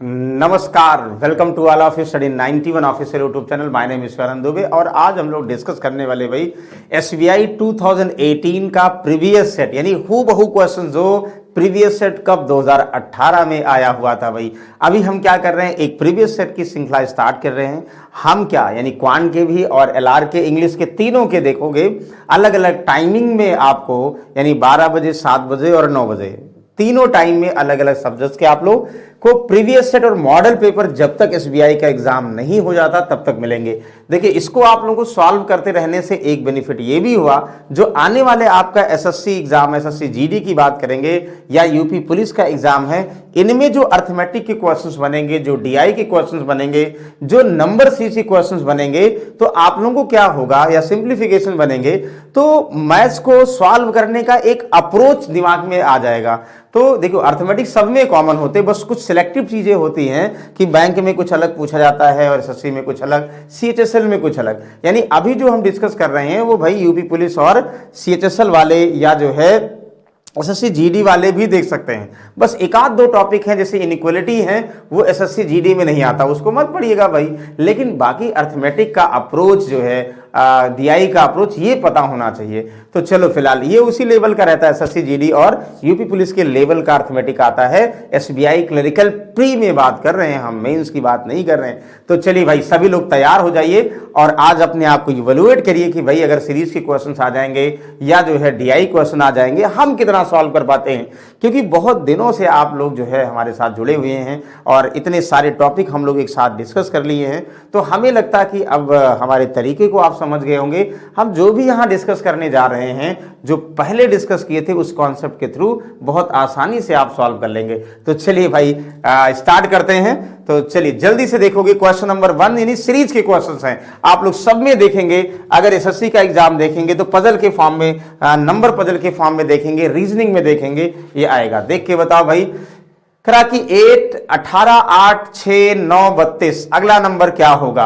नमस्कार, welcome to all of you study 91 official YouTube channel. My name Ishwaran Dubey और आज हम लोग डिस्कस करने वाले भाई एसबीआई 2018 का प्रीवियस सेट, यानी हूबहू क्वेश्चन जो प्रीवियस सेट कब 2018 में आया हुआ था। भाई अभी हम क्या कर रहे हैं, एक प्रीवियस सेट की श्रृंखला स्टार्ट कर रहे हैं। हम क्या यानी क्वांट के भी और एलआर के, इंग्लिश के तीनों के देखोगे अलग अलग टाइमिंग में आपको, यानी 12 बजे, 7 बजे और 9 बजे, तीनों टाइम में अलग अलग सब्जेक्ट्स के आप लोग को प्रीवियस सेट और मॉडल पेपर जब तक एसबीआई का एग्जाम नहीं हो जाता तब तक मिलेंगे। देखिए, इसको आप लोगों को सॉल्व करते रहने से एक बेनिफिट ये भी हुआ, जो आने वाले आपका एसएससी एग्जाम, एसएससी जीडी की बात करेंगे या यूपी पुलिस का एग्जाम है, इनमें जो अर्थमेटिक के क्वेश्चंस बनेंगे, जो डीआई के क्वेश्चंस बनेंगे, जो नंबर सीसी क्वेश्चंस बनेंगे, तो आप लोगों को क्या होगा या सिंप्लीफिकेशन बनेंगे, तो मैथ्स को सॉल्व करने का एक अप्रोच दिमाग में आ जाएगा। तो देखो, अर्थमेटिक सब में कॉमन होते, बस कुछ सिलेक्टिव चीजें होती हैं कि बैंक में कुछ अलग पूछा जाता है और एसएससी में कुछ अलग, सीएचएसएल में कुछ अलग। यानी अभी जो हम डिस्कस कर रहे हैं वो भाई यूपी पुलिस और सीएचएसएल वाले या जो है एसएससी जीडी वाले भी देख सकते हैं। बस एक आध दो टॉपिक हैं जैसे इनइक्वालिटी है, वो एसएससी जीडी में नहीं आता, उसको मत पढ़िएगा भाई। लेकिन बाकी अर्थमेटिक का अप्रोच जो है, डीआई का अप्रोच, ये पता होना चाहिए। तो चलो फिलहाल ये उसी लेवल का रहता है, एसएससी जीडी और यूपी पुलिस के लेवल का अर्थमेटिक आता है। एसबीआई क्लरिकल प्री में बात कर रहे हैं हम, मेंस की बात नहीं कर रहे हैं। तो चलिए भाई, सभी लोग तैयार हो जाइए और आज अपने आप को इवैल्यूएट करिए कि भाई अगर सीरीज के क्वेश्चन आ जाएंगे या जो है डीआई क्वेश्चन आ जाएंगे, हम कितना सॉल्व कर पाते हैं। क्योंकि बहुत दिनों से आप लोग जो है हमारे साथ जुड़े हुए हैं और इतने सारे टॉपिक हम लोग एक साथ डिस्कस कर लिए हैं, तो हमें लगता है कि अब हमारे तरीके को आप समझ गए होंगे। हम जो भी यहाँ डिस्कस करने जा रहे हैं, जो पहले डिस्कस किए थे, उस कॉन्सेप्ट के थ्रू बहुत आसानी से आप सॉल्व कर लेंगे। तो चलिए भाई स्टार्ट करते हैं। तो चलिए जल्दी से देखोगे, क्वेश्चन नंबर 1 यानी सीरीज के क्वेश्चंस हैं, आप लोग सब में देखेंगे। अगर एसएससी का एग्जाम देखेंगे तो पजल के फॉर्म में, नंबर पजल के फॉर्म में देखेंगे, रीजनिंग में देखेंगे, ये आएगा। देख के बताओ भाई, करा कि 8, 18, 8, 6, 9, 32, अगला नंबर क्या होगा।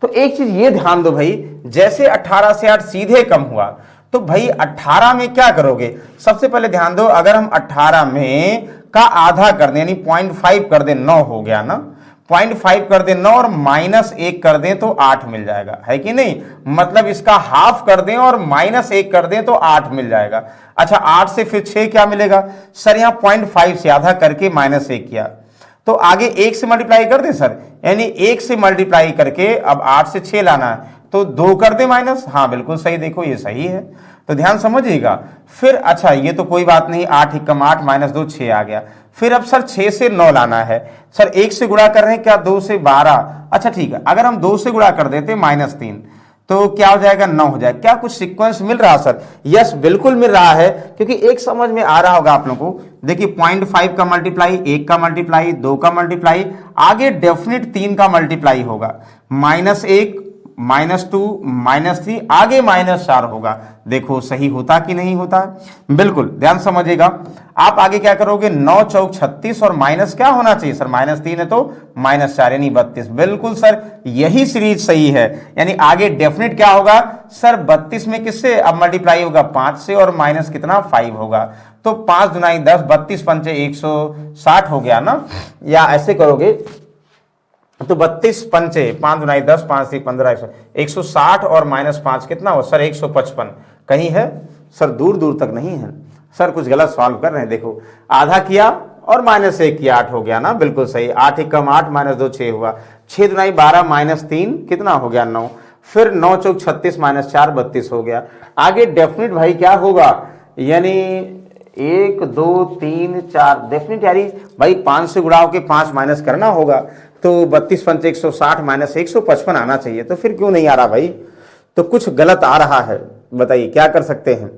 तो एक चीज ये ध्यान दो भाई, जैसे 18 से 8 सीधे कम हुआ, तो भाई 18 में क्या करोगे। सबसे पहले ध्यान दो, अगर हम 18 में का आधा कर दें, यानी 0.5 कर दें, 9 हो गया ना, 0.5 कर दें 9 और -1 कर दें तो 8 मिल जाएगा, है कि नहीं। मतलब इसका हाफ कर दें और -1 कर दें तो 8 मिल जाएगा। अच्छा, 8 से फिर 6 क्या मिलेगा सर, यहां 0.5 से आधा करके -1 किया, तो आगे 1 से मल्टीप्लाई कर दें सर, यानी 1 से मल्टीप्लाई करके अब 8 से 6 लाना है, तो 2 कर दे माइनस। हाँ बिल्कुल सही, देखो ये सही है, तो ध्यान समझिएगा। फिर अच्छा, ये तो कोई बात नहीं, 8 × 8 -2 6 आ गया। फिर अब सर 6 से 9 लाना है सर, 1 से गुणा कर रहे हैं क्या, 2 से 12। अच्छा ठीक है, अगर हम 2 से गुणा कर देते -3 तो क्या हो जाएगा, 9 हो जाएगा। क्या कुछ सीक्वेंस मिल रहा सर? यस बिल्कुल मिल रहा है, क्योंकि एक समझ में आ रहा होगा आप लोगों को। देखिए 0.5 का मल्टीप्लाई, 1 का मल्टीप्लाई, 2 का मल्टीप्लाई, आगे डेफिनेट 3 का मल्टीप्लाई होगा, -1, -2, -3, आगे -4 होगा। देखो सही होता कि नहीं होता, बिल्कुल ध्यान समझिएगा। आप आगे क्या करोगे, 9 चौक 36 और माइनस क्या होना चाहिए सर, -3 है तो -4 यानी 32। बिल्कुल सर, यही सीरीज सही है, यानी आगे डेफिनेट क्या होगा सर, 32 में किससे अब मल्टीप्लाई होगा, 5 से, और माइनस कितना 5 होगा, तो 5 दूनी 10, 32 पंचे 160 हो गया ना। या ऐसे करोगे तो 32 पंचे 5 दूनी 10, 5 से 15, 160 और -5 कितना हो सर, 155। कहीं है सर, दूर दूर तक नहीं है सर, कुछ गलत सॉल्व कर रहे हैं। देखो आधा किया और -1 किया, 8 हो गया ना, बिल्कुल सही। 8 × 8 -2 6 हुआ, 6 दूनी 12 -3 कितना हो गया 9, फिर 9 चौक 36 -4 32 हो गया। आगे डेफिनेट भाई क्या होगा, यानी 1 2 3 4 डेफिनेट, यानी भाई 5 से गुणा होकर 5 माइनस करना होगा, तो 32 पंचे 160 -155 आना चाहिए। तो फिर क्यों नहीं आ रहा भाई, तो कुछ गलत आ रहा है, बताइए क्या कर सकते हैं।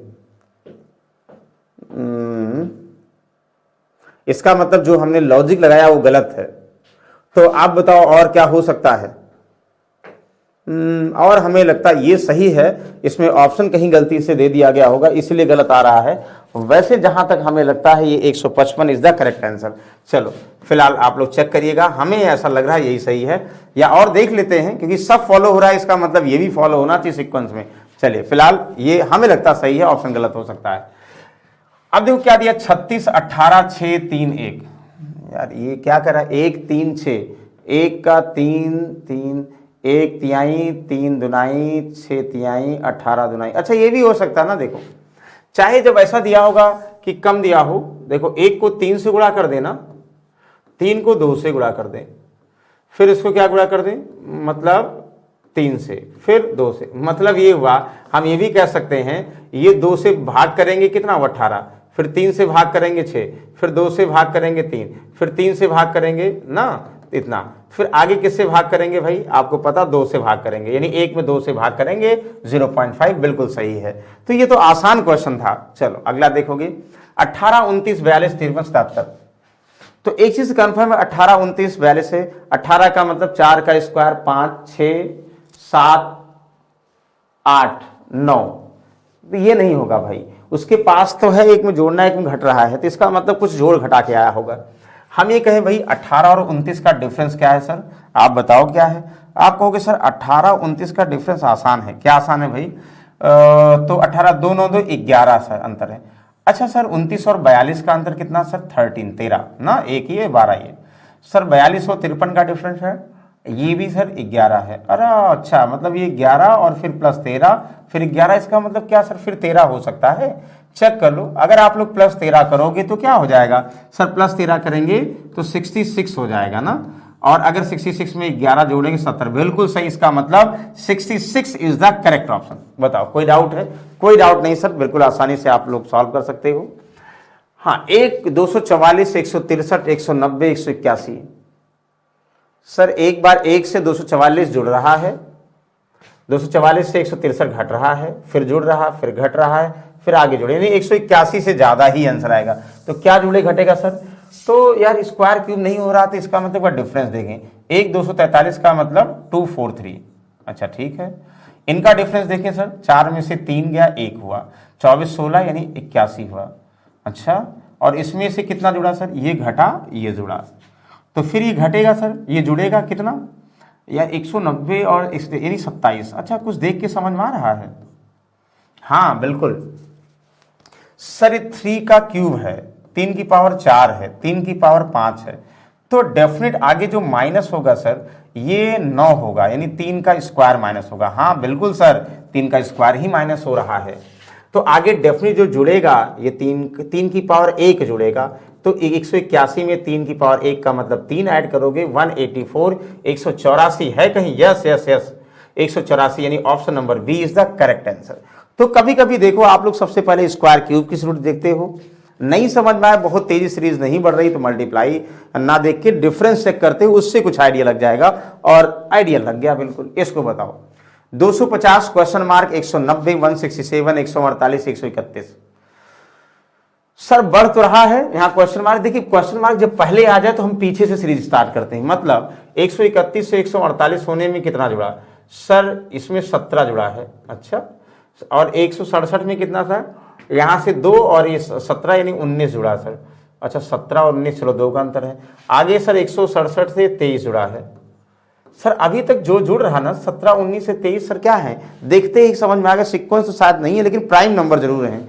इसका मतलब जो हमने लॉजिक लगाया वो गलत है। तो आप बताओ और क्या हो सकता है। और हमें लगता है ये सही है, इसमें ऑप्शन कहीं गलती से दे दिया गया होगा इसलिए गलत आ रहा है। वैसे जहां तक हमें लगता है ये 155 इज द करेक्ट आंसर। चलो फिलहाल आप लोग चेक करिएगा, हमें ऐसा लग रहा है यही सही है, या और देख लेते हैं, क्योंकि सब फॉलो हो रहा है, इसका मतलब ये भी फॉलो होना चाहिए सीक्वेंस में। चलिए फिलहाल ये हमें लगता सही है, ऑप्शन गलत हो सकता है। अब देखो क्या दिया, 36 18 6 3 1, यार ये क्या करा, 1 3 6, 1 का 3 3, 1 तिहाई, 3 दुनाई, 6 तिहाई, 18 दुनाई। अच्छा ये भी हो सकता है ना, देखो चाहे जब ऐसा दिया होगा कि कम दिया हो, देखो 1 को 3 से गुणा कर देना, 3 को 2 से गुणा कर दें, फिर इसको क्या गुणा कर दें, मतलब 3 से, फिर 2 से, मतलब ये हुआ। हम ये भी कह सकते हैं ये 2 से भाग करेंगे कितना, 18, फिर 3 से भाग करेंगे 6, फिर 2 से भाग करेंगे 3, फिर 3 से भाग करेंगे ना इतना, फिर आगे किससे भाग करेंगे भाई, आपको पता 2 से भाग करेंगे, यानी 1 में 2 से भाग करेंगे 0.5, बिल्कुल सही है। तो ये तो आसान क्वेश्चन था। चलो अगला देखोगे, 18 29 42 53 77। तो एक चीज कंफर्म है, 18 29 42 है, 18 का मतलब 4 का स्क्वायर 5 6 7 8 9, तो ये नहीं होगा भाई, उसके पास तो है, एक में जोड़ना एक में घट रहा है, तो इसका मतलब कुछ जोड़ घटा के आया होगा। हम ये कहें भाई 18 और 29 का डिफरेंस क्या है सर, आप बताओ क्या है। आप कहोगे सर 18 29 का डिफरेंस आसान है, क्या आसान है भाई, तो 18 2 9 2 11 सर अंतर है। अच्छा सर 29 और 42 का अंतर कितना सर, 13 ना, एक ही है 12 ये सर। 42 और 53 का डिफरेंस है, ये भी सर 11 है। अरे अच्छा, मतलब ये 11 और फिर प्लस 13, फिर 11, इसका मतलब क्या सर, फिर 13 हो सकता है। चेक कर लो, अगर आप लोग प्लस 13 करोगे तो क्या हो जाएगा सर, प्लस 13 करेंगे तो 66 हो जाएगा ना, और अगर 66 में 11 जोड़ेंगे 70, बिल्कुल सही, इसका मतलब 66 इज द करेक्ट ऑप्शन। बताओ कोई डाउट है, कोई डाउट नहीं सर, बिल्कुल आसानी से आप लोग सॉल्व कर सकते हो। हाँ, 244 163 190 181 सर, एक बार 1 से 244 जुड़ रहा है, 244 से 163 घट रहा है, फिर जुड़ रहा, फिर घट रहा है, फिर आगे जुड़े, यानी 181 से ज्यादा ही आंसर आएगा। तो क्या जुड़े घटेगा सर, तो यार स्क्वायर क्यूब नहीं हो रहा, तो इसका मतलब डिफरेंस देखें, 1 243 का मतलब 243। अच्छा ठीक है, इनका डिफरेंस देखें सर, 4 में से 3 गया 1 हुआ, 24 16 यानी 81 हुआ। अच्छा, और इसमें से कितना जुड़ा सर, ये घटा ये जुड़ा, तो फिर ये घटेगा सर, ये जुड़ेगा कितना यार 190 और यानी 27। अच्छा कुछ देख के समझ में आ रहा है, हाँ बिल्कुल सर, 3 का क्यूब है, 3 की पावर 4 है, 3 की पावर 5 है, तो डेफिनेट आगे जो माइनस होगा सर ये 9 होगा, यानी 3 का स्क्वायर माइनस होगा। हाँ बिल्कुल सर, 3 का स्क्वायर ही माइनस हो रहा है, तो आगे डेफिनेट जो जुड़ेगा ये 3 की पावर 1 जुड़ेगा, तो 181 में 3 की पावर 1 का मतलब 3 ऐड करोगे 184, 184 है कहीं, यस यस यस 184, यानी option number B is the correct answer. तो कभी कभी देखो आप लोग सबसे पहले स्क्वायर क्यूब की रूट देखते हो, नहीं समझ में आया, बहुत तेजी सीरीज नहीं बढ़ रही तो मल्टीप्लाई ना देख के डिफरेंस चेक करते हो, उससे कुछ आइडिया लग जाएगा, और आइडिया लग गया बिल्कुल। इसको बताओ 250 क्वेश्चन मार्क 190 167 148 131 सर, बढ़ तो रहा है यहां क्वेश्चन मार्क। देखिए क्वेश्चन मार्क जब पहले आ जाए तो हम पीछे से सीरीज स्टार्ट करते हैं, मतलब 131 से 148 होने में कितना जुड़ा सर, इसमें 17 जुड़ा है। अच्छा, और 167 में कितना था, यहां से 2 और ये 17 यानी 19 जुड़ा सर। अच्छा 17 और 19, चलो 2 का अंतर है। आगे सर 167 से 23 जुड़ा है सर, अभी तक जो जुड़ रहा ना 17 19 से 23 सर क्या है, देखते ही समझ में आ गया, सीक्वेंस तो शायद नहीं है लेकिन प्राइम नंबर जरूर है।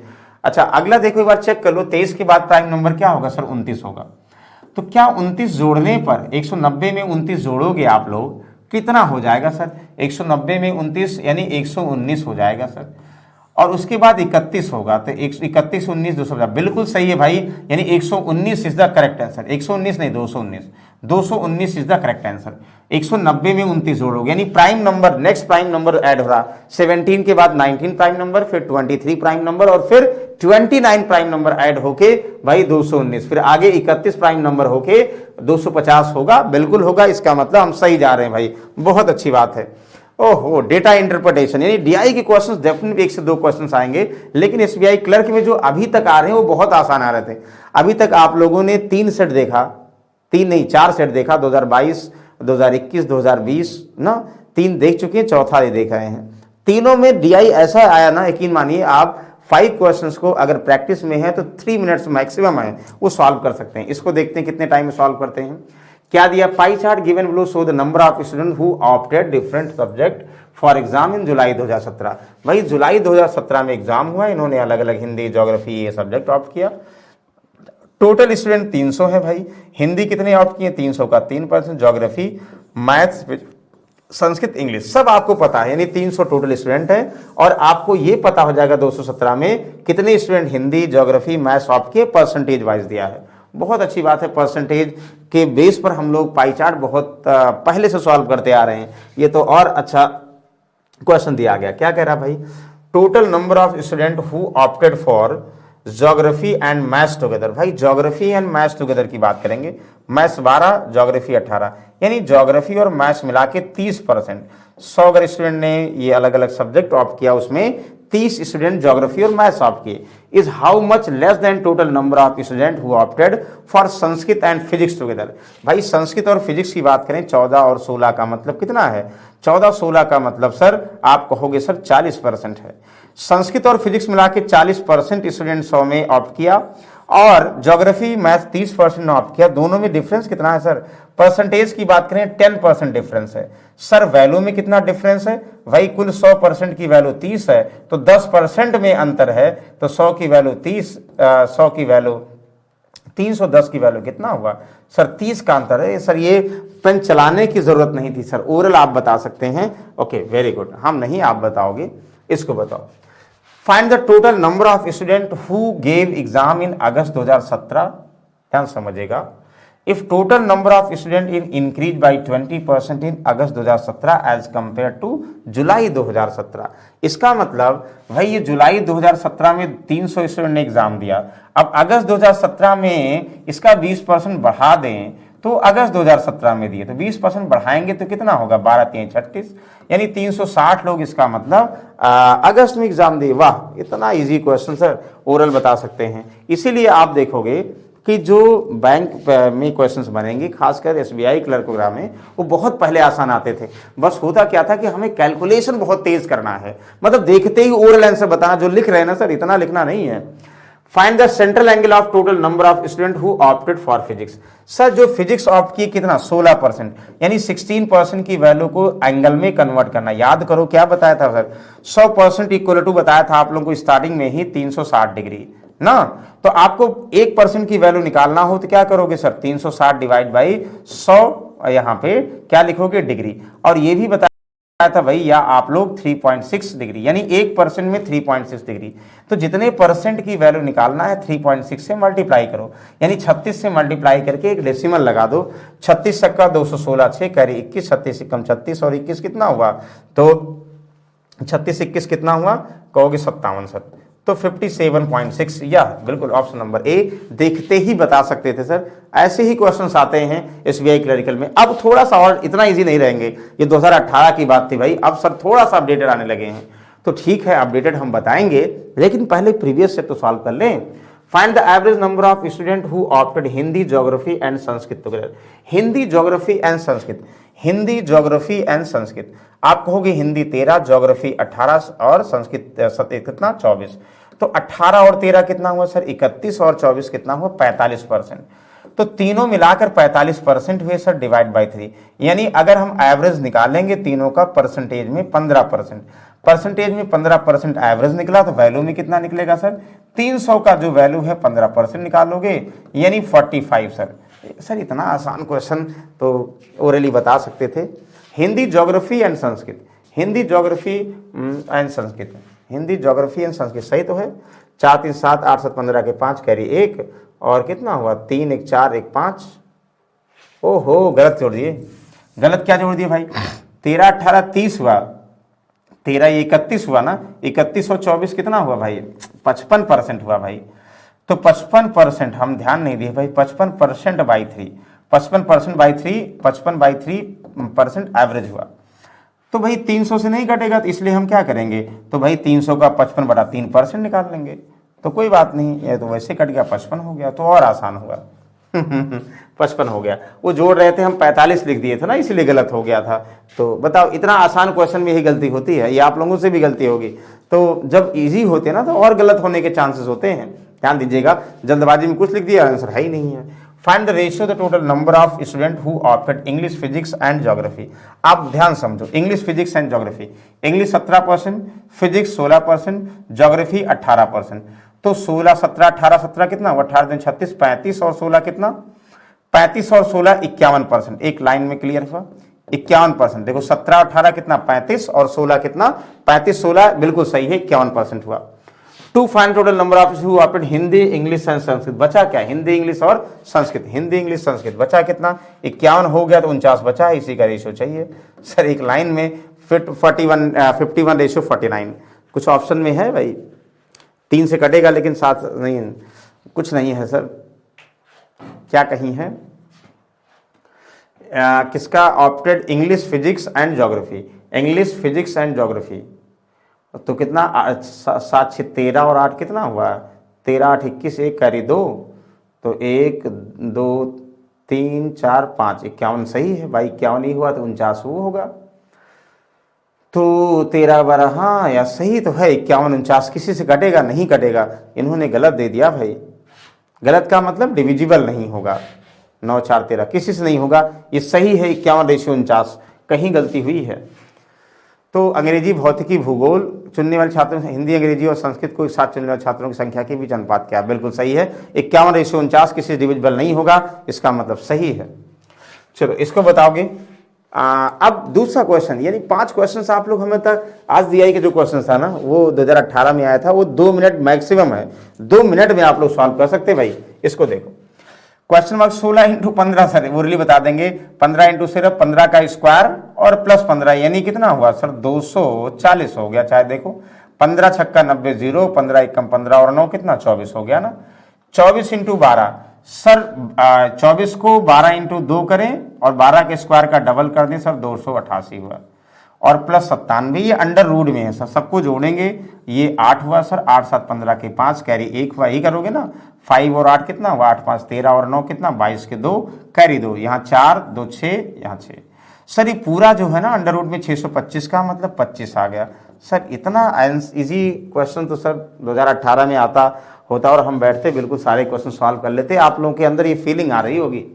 अच्छा अगला देखो एक बार चेक कर लो, 23 के बाद प्राइम नंबर क्या होगा सर, 29 होगा। तो क्या 29 जोड़ने पर 190 में 29 जोड़ोगे आप लोग, कितना हो जाएगा सर, 190 में 29 यानी 119 हो जाएगा सर, और उसके बाद 31 होगा, तो 31 19 250, बिल्कुल सही है भाई, यानी 119 इज द करेक्ट आंसर। 119 नहीं 219, 219 इज द करेक्ट आंसर। 190 में 29 जोड़ोगे यानी prime number, next prime number add हो रहा, 17 के बाद 19 प्राइम नंबर, फिर 23 प्राइम नंबर, और फिर 29 प्राइम नंबर ऐड होके भाई 219, फिर आगे 31 प्राइम नंबर होके 250 होगा, बिल्कुल होगा, इसका मतलब हम सही जा रहे हैं भाई, बहुत अच्छी बात है। ओहो, डेटा इंटरप्रिटेशन यानी डीआई के क्वेश्चंस डेफिनेटली 1 से 2 क्वेश्चंस आएंगे, लेकिन एसबीआई क्लर्क में जो अभी तक आ रहे हैं वो बहुत आसान आ रहे थे। अभी तक आप लोगों ने 3 सेट देखा, 3 नहीं 4 सेट देखा, 2022 2021 2020 ना, 3 देख चुके हैं, चौथा ये देख रहे हैं। तीनों में डीआई ऐसा आया ना, यकीन मानिए आप 5 क्वेश्चंस को अगर प्रैक्टिस में है तो 3 मिनट्स मैक्सिमम है वो सॉल्व कर सकते हैं। इसको देखते हैं कितने टाइम में सॉल्व करते हैं। क्या दिया, pie chart given below show the number of student who opted different subject for exam in July 2017। भाई जुलाई 2017 में एग्जाम हुआ, इन्होंने अलग अलग हिंदी ज्योग्राफी ये सब्जेक्ट ऑप्ट किया। टोटल स्टूडेंट 300 है भाई। हिंदी कितने ऑप्ट किए? 300 का 3%, ज्योग्राफी, मैथ्स, संस्कृत, इंग्लिश सब आपको पता है, यानी 300 टोटल स्टूडेंट है। और आपको ये पता हो जाएगा 217 में कितने student Hindi, geography, maths opt किए, परसेंटेज वाइज दिया है। बहुत अच्छी बात है, परसेंटेज के बेस पर हम लोग पाई चार्ट बहुत पहले से सॉल्व करते आ रहे हैं। ये तो और अच्छा क्वेश्चन दिया गया। क्या कह रहा भाई? Total number of student who opted for geography and maths together. भाई ज्योग्राफी एंड मैथ्स टुगेदर की बात करेंगे। मैथ्स 12, ज्योग्राफी 18, यानी ज्योग्राफी और मैथ्स मिला के 30%। 100 अगर स्टूडेंट ने ये अलग अलग सब्जेक्ट ऑप्ट किया, उसमें 30 स्टूडेंट ज्योग्राफी और मैथ्स ऑप्ट किए। Is how much less than total number of student who opted for Sanskrit and physics together. भाई संस्कृत और फिजिक्स की बात करें, 14 और 16 का मतलब कितना है? 14-16 का मतलब सर आप कहोगे सर 40% है। संस्कृत और फिजिक्स मिला के 40% स्टूडेंट 100 में ऑप्ट किया, और ज्योग्राफी मैथ 30% ऑप्ट किया। दोनों में डिफरेंस कितना है सर? परसेंटेज की बात करें 10% डिफरेंस है। सर वैल्यू में कितना डिफरेंस है? भाई कुल 100% की वैल्यू 30 है, तो 10% में अंतर है, तो 100 की वैल्यू 30, 100 की वैल्यू 310 की वैल्यू कितना हुआ सर? 30 का अंतर है सर। ये पेन चलाने की जरूरत नहीं थी सर, ओरल आप बता सकते हैं। Okay very good. हम नहीं, आप बताओगे, इसको बताओ। Find the total number of student who gave exam in August 2017। ध्यान समझिएगा। If total number of student in increase by 20% in August 2017 as compare to July 2017। इसका मतलब भाई ये जुलाई 2017 में 300 स्टूडेंट ने एग्जाम दिया, अब अगस्त 2017 में इसका 20% बढ़ा दें, तो अगस्त 2017 में दिए तो 20% बढ़ाएंगे तो कितना होगा? 12 3 36, यानी 360 लोग इसका मतलब अगस्त में एग्जाम दिए। वाह, इतना इजी क्वेश्चन सर, ओरल बता सकते हैं। इसीलिए आप देखोगे कि जो बैंक में क्वेश्चंस बनेंगे, खासकर एसबीआई क्लर्कोग्राम में, वो बहुत पहले आसान आते थे। बस होता क्या था कि हमें कैलकुलेशन बहुत तेज करना है, मतलब देखते ही ओरल आंसर बताना। जो लिख रहे हैं ना सर, इतना लिखना नहीं है। Find the central angle of total number of student who opted for physics. Sir जो फिजिक्स ऑप्ट की कितना? 16%, यानी 16% की वैल्यू को एंगल में कन्वर्ट करना। याद करो क्या बताया था सर? 100% इक्वल टू बताया था आप लोगों को स्टार्टिंग में ही 360 डिग्री ना। तो आपको 1% की वैल्यू निकालना हो तो क्या करोगे सर? 360 डिवाइड बाई 100, यहाँ पे क्या लिखोगे? डिग्री। और ये भी बताया था भाई, या आप लोग 3.6 डिग्री, यानी 1% में 3.6 डिग्री। तो जितने परसेंट की वैल्यू निकालना है 3.6 से मल्टीप्लाई करो, यानी 36 से मल्टीप्लाई करके एक डेसिमल लगा दो। 36 का 216, 6 कैरी 21, 36 कम 36 और 21 कितना हुआ? तो 36 21 कितना हुआ? कहोगे 57 सर, तो 57.6। या बिल्कुल ऑप्शन नंबर ए। देखते ही बता सकते थे सर। ऐसे ही क्वेश्चंस आते हैं एसबीआई क्लरिकल में। अब थोड़ा सा और, इतना इजी नहीं रहेंगे। ये 2018 की बात थी भाई, अब सर थोड़ा सा अपडेटेड आने लगे हैं। तो ठीक है, अपडेटेड हम बताएंगे, लेकिन पहले प्रीवियस से तो सॉल्व कर लें। Find the average number of student who opted Hindi, geography and Sanskrit together. Hindi, geography and Sanskrit. Hindi, geography and Sanskrit. आप कहोगे हिंदी 13, ज्योग्राफी 18 और संस्कृत कितना? 24। तो 18 और 13 कितना हुआ सर? 31 और 24 कितना हुआ? 45%। तो तीनों मिलाकर 45% हुए सर, डिवाइड बाई 3। यानी अगर हम एवरेज निकालेंगे तीनों का परसेंटेज में 15%, परसेंटेज में 15% एवरेज निकला, तो वैल्यू में कितना निकलेगा सर? 300 का जो वैल्यू है 15% निकालोगे, यानी 45 सर। सर इतना आसान क्वेश्चन तो ओरली बता सकते थे। Hindi, geography and Sanskrit. Hindi, geography and Sanskrit. Hindi, geography and Sanskrit सही तो है। 4 3 7 8 7 15 के 5 कैरी 1, और कितना हुआ? 3 1 4 1 5। ओहो, गलत जोड़ दिए। गलत क्या जोड़ दिए भाई? 13 18 30 हुआ, 13 31 हुआ ना। 31 और 24 कितना हुआ भाई? 55% हुआ भाई। तो 55% हम ध्यान नहीं दिए भाई। 55% बाई 3, 55% बाई 3, 55/3% एवरेज हुआ। तो भाई 300 से नहीं कटेगा, तो इसलिए हम क्या करेंगे? तो भाई 300 का 55/3% निकाल लेंगे। तो कोई बात नहीं, ये तो वैसे कट गया, 55 हो गया, तो और आसान हुआ। 55 हो गया। वो जोड़ रहे थे, हम 45 लिख दिए थे ना, इसलिए गलत हो गया था। तो बताओ, इतना आसान क्वेश्चन में यही गलती होती है, ये आप लोगों से भी गलती होगी। तो जब इजी होते हैं ना, तो और गलत होने के चांसेस होते हैं। ध्यान दीजिएगा, जल्दबाजी में कुछ लिख दिया, आंसर है ही नहीं है। Find the ratio the total number of student who opted English, physics and geography. आप ध्यान समझो, English, physics and geography. English 17%, physics 16%, geography 18%। तो 16 17 18 17 कितना हुआ, 18 दिन 36, 35 और 16 कितना, 35 और 16 51%। एक लाइन में क्लियर हुआ, 51%। देखो 17 18 कितना 35 और 16 कितना 35 16 बिल्कुल सही है, 51% हुआ। To find total number of who opted Hindi English and Sanskrit, बचा क्या, हिंदी इंग्लिश और संस्कृत, हिंदी इंग्लिश संस्कृत बचा कितना 51 हो गया, तो 49 बचा है, इसी का रेशियो चाहिए सर। एक लाइन में 51 रेशियो 49, कुछ ऑप्शन में है भाई, 3 से कटेगा लेकिन 7 नहीं, कुछ नहीं है सर, क्या कहीं है, किसका opted English physics and geography, English physics and geography, तो कितना 7 6 13 और 8 कितना हुआ, 13 8 21, एक कैरी 2, तो 1 2 3 4 5 51 सही है भाई, 51 ही हुआ तो 49 वो होगा, तो 13 12 हाँ या सही तो है, 51 49 किसी से कटेगा नहीं कटेगा, इन्होंने गलत दे दिया भाई, गलत का मतलब डिविजिबल नहीं होगा, 9 4 13 किसी से नहीं होगा, ये सही है 51 रेशियो 49, कहीं गलती हुई है। तो अंग्रेजी भौतिकी भूगोल चुनने वाले छात्रों में हिंदी अंग्रेजी और संस्कृत को एक साथ चुनने वाले छात्रों की संख्या के बीच अनुपात क्या है, बिल्कुल सही है, 51 रेशियो 49 किसी डिविजिबल नहीं होगा, इसका मतलब सही है। चलो इसको बताओगे। अब दूसरा क्वेश्चन, यानी 5 क्वेश्चन आप लोग हमें तक आज दिया के जो क्वेश्चन था ना वो 2018 में आया था, वो 2 मिनट मैक्सिमम है, 2 मिनट में आप लोग सॉल्व कर सकते भाई। इसको देखो, क्वेश्चन मार्क 16 इंटू 15 सर मुरली बता देंगे, 15 इंटू सिर्फ 15 का स्क्वायर और प्लस 15 यानी कितना हुआ सर 240 हो गया, चाहे देखो 15 छक्का 90 0, 15 एकम 15 और 9 कितना 24 हो गया ना, 24 इंटू 12 सर 24 को 12 इंटू 2 करें और 12 के स्क्वायर का डबल कर दें सर 288 हुआ, और प्लस 97 ये अंडर रूट में है सर, सबको जोड़ेंगे ये 8 हुआ सर, 8 7 15 के 5 कैरी 1 हुआ, यही करोगे ना, 5 और 8 कितना हुआ 8 5 13 और 9 कितना 22 के 2 कैरी 2, यहाँ 4 2 6 यहाँ 6 सर, ये पूरा जो है ना अंडर रूट में 625 का मतलब 25 आ गया सर। इतना इजी क्वेश्चन तो सर 2018 में आता होता और हम बैठते बिल्कुल सारे क्वेश्चन सॉल्व कर लेते, आप लोगों के अंदर ये फीलिंग आ रही होगी।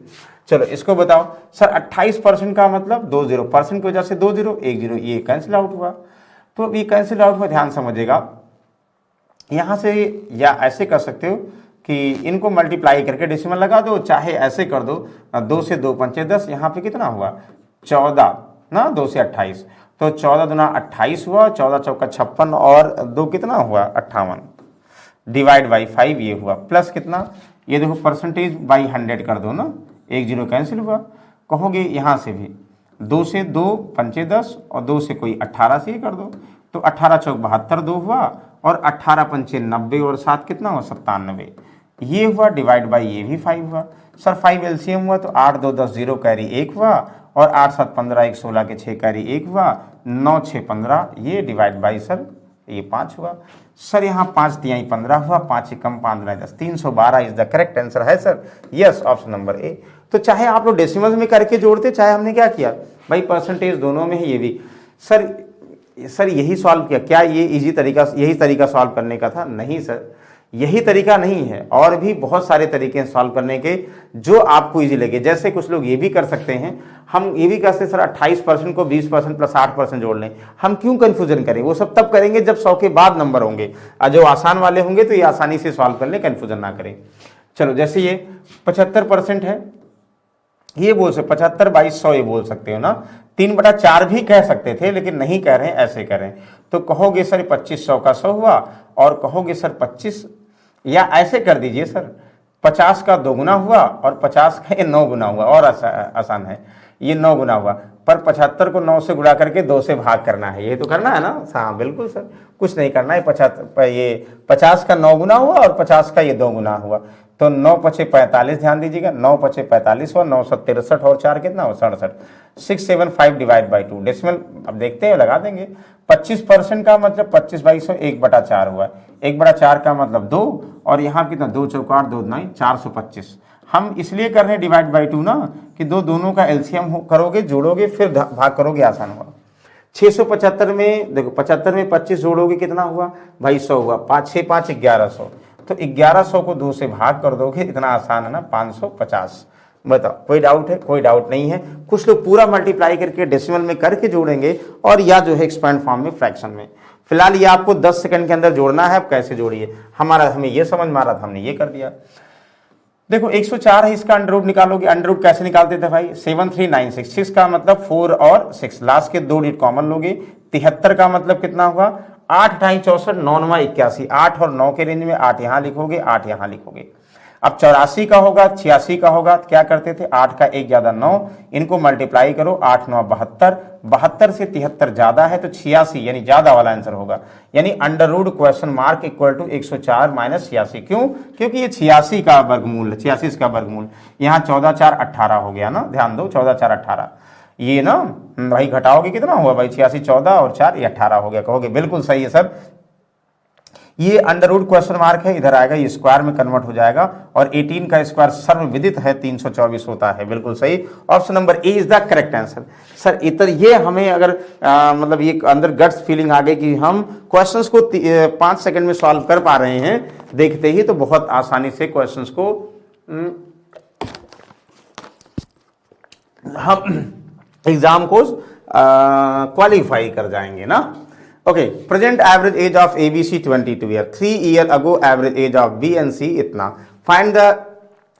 चलो इसको बताओ सर, 28% का मतलब 2 0, परसेंट की वजह से 2 0 1 0, ये कैंसिल आउट हुआ, तो अब ये कैंसिल आउट हुआ, ध्यान समझिएगा, यहाँ से या ऐसे कर सकते हो कि इनको मल्टीप्लाई करके डेसिमल लगा दो, चाहे ऐसे कर दो 2 से 2 पंचे 10, यहाँ पे कितना हुआ 14 ना, 2 से 28, तो 14 दूना 28 हुआ, 14 चौका 56 और 2 कितना हुआ 58, डिवाइड बाई 5 ये हुआ, प्लस कितना ये देखो परसेंटेज बाई 100 कर दो ना, 1 0 कैंसिल हुआ, कहोगे यहाँ से भी 2 से 2 पंचे 10 और 2 से कोई 18 से ही कर दो, तो 18 चौक 72 2 हुआ, और 18 पंचे 90 और 7 कितना हुआ 97, ये हुआ, डिवाइड बाई ये भी 5 हुआ सर, 5 एलसीएम हुआ तो 8 2 10 0 कैरी 1 हुआ, और 8 7 15 1 16 के 6 कैरी 1 हुआ, 9 6 15 ये डिवाइड बाई सर ये 5 हुआ सर, यहाँ 5 तिहाई 15 हुआ, 5 कम 5 10, 312 इज द करेक्ट आंसर है sir, yes option number A. तो चाहे आप लोग डेसिमल्स में करके जोड़ते, चाहे हमने क्या किया भाई परसेंटेज दोनों में ही, ये भी सर यही सॉल्व किया, क्या ये इजी तरीका यही तरीका सॉल्व करने का था, नहीं सर यही तरीका नहीं है, और भी बहुत सारे तरीके हैं सॉल्व करने के जो आपको इजी लगे। जैसे कुछ लोग ये भी कर सकते हैं, हम ये भी कर सकते सर 28% को 20% प्लस 8% जोड़ लें, हम क्यों कंफ्यूजन करें, वो सब तब करेंगे जब 100 के बाद नंबर होंगे, और जो आसान वाले होंगे तो ये आसानी से सॉल्व कर लें, कंफ्यूजन ना करें। चलो जैसे ये 75% है, ये बोल सकते 75 22 100 ये बोल सकते हो ना, 3/4 भी कह सकते थे लेकिन नहीं कह रहे हैं, ऐसे करें तो कहोगे सर 2500 का 100 हुआ, और कहोगे सर 25, या ऐसे कर दीजिए सर 50 का 2 गुना हुआ और 50 का ये 9 गुना हुआ, और आसान है, ये 9 गुना हुआ, पर 75 को 9 से गुणा करके 2 से भाग करना है, ये तो करना है ना, हाँ बिल्कुल सर, कुछ नहीं करना है, 50 का 9 गुना हुआ और 50 का ये 2 गुना हुआ, तो 9 पचे 45, ध्यान दीजिएगा 9 पचे 45 हुआ, 9 7 63 और 4 कितना हुआ 67, 675 डिवाइड बाई 2 डेसिमल अब देखते हैं लगा देंगे। 25% का मतलब 25 बाई 100 1/4 हुआ, 1/4 का मतलब 2, और यहाँ कितना 2 चौका 2 9 425, हम इसलिए कर रहे हैं डिवाइड बाई 2 ना कि दोनों का एलसीएम करोगे जोड़ोगे फिर भाग करोगे, आसान हुआ। 675 में देखो 75 में 25 जोड़ोगे कितना हुआ भाई 100 हुआ, 5 6 5 1100, तो 1100 को 2 से भाग कर दोगे, इतना आसान है ना 550। बताओ कोई डाउट है, कोई डाउट नहीं है। कुछ लोग पूरा मल्टीप्लाई करके डेसिमल में करके जोड़ेंगे, और या जो है एक्सपेंड फॉर्म में फ्रैक्शन में। फिलहाल ये आपको 10 सेकंड के अंदर जोड़ना है। आप कैसे जोड़िए, हमें ये समझ में आ रहा था, हमने ये कर दिया। देखो 104 है, इसका अंडर रूट निकालोगे। अंडर रूट कैसे निकालते थे भाई, 7396, 6 का मतलब 4 और 6, लास्ट के 2 डिजिट कॉमन लोगे। 73 का मतलब कितना हुआ, 8 ढाई 64, 9 9 81, 8 और 9 के रेंज में 8 यहां लिखोगे, 8 यहां लिखोगे। अब 84 का होगा, 86 का होगा, तो क्या करते थे, 8 का 1 ज्यादा 9, इनको मल्टीप्लाई करो, 8 9 72, 72 से 73 ज्यादा है तो 86 यानी ज्यादा वाला आंसर होगा। यानी under root question mark equal to 104 minus 86। क्यों, क्योंकि ये 86 का वर्गमूल, 86 का वर्गमूल, यहाँ 14 4 18 हो गया ना, ध्यान दो 14 4 18, ये ना भाई घटाओगे कितना हुआ भाई, 86 14 और 4 ये 18 हो गया। कहोगे बिल्कुल सही है सर, ये अंडर रूट क्वेश्चन मार्क है, इधर आएगा, ये स्क्वायर में कन्वर्ट हो जाएगा, और 18 का स्क्वायर सर्वविदित है 324 होता है। बिल्कुल सही, option number A is the correct answer. Sir इधर ये हमें अगर मतलब ये अंदर गट्स फीलिंग आ गई कि हम क्वेश्चंस को 5 सेकंड में सॉल्व कर पा रहे हैं देखते ही, तो बहुत आसानी से क्वेश्चंस को हम एग्जाम को क्वालिफाई कर जाएंगे ना। Okay, present average age of ABC 22 year, 3 year ago average age of B and C इतना, find the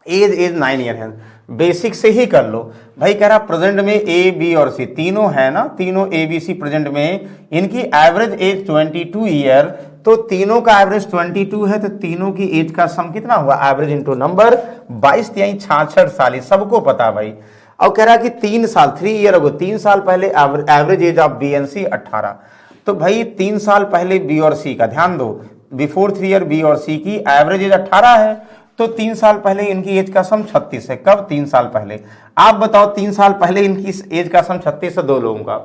age is 9 year है। बेसिक से ही कर लो भाई, कह रहा प्रेजेंट में A B और C तीनों है ना, तीनों ABC प्रेजेंट में, इनकी एवरेज एज 22 ईयर, तो तीनों का एवरेज 22 है, तो तीनों की एज का सम कितना हुआ, एवरेज इंटू नंबर 22 यानी 66 साल, ये सबको पता भाई। अब कह रहा कि 3 साल 3 ईयर अगो, 3 साल पहले average age of B and C 18, तो भाई 3 साल पहले बी और सी का ध्यान दो, बिफोर 3 ईयर बी और सी की एवरेज एज 18 है, तो 3 साल पहले इनकी एज का सम 36 है। कब, 3 साल पहले। आप बताओ 3 साल पहले इनकी एज का सम 36 है 2 लोगों का,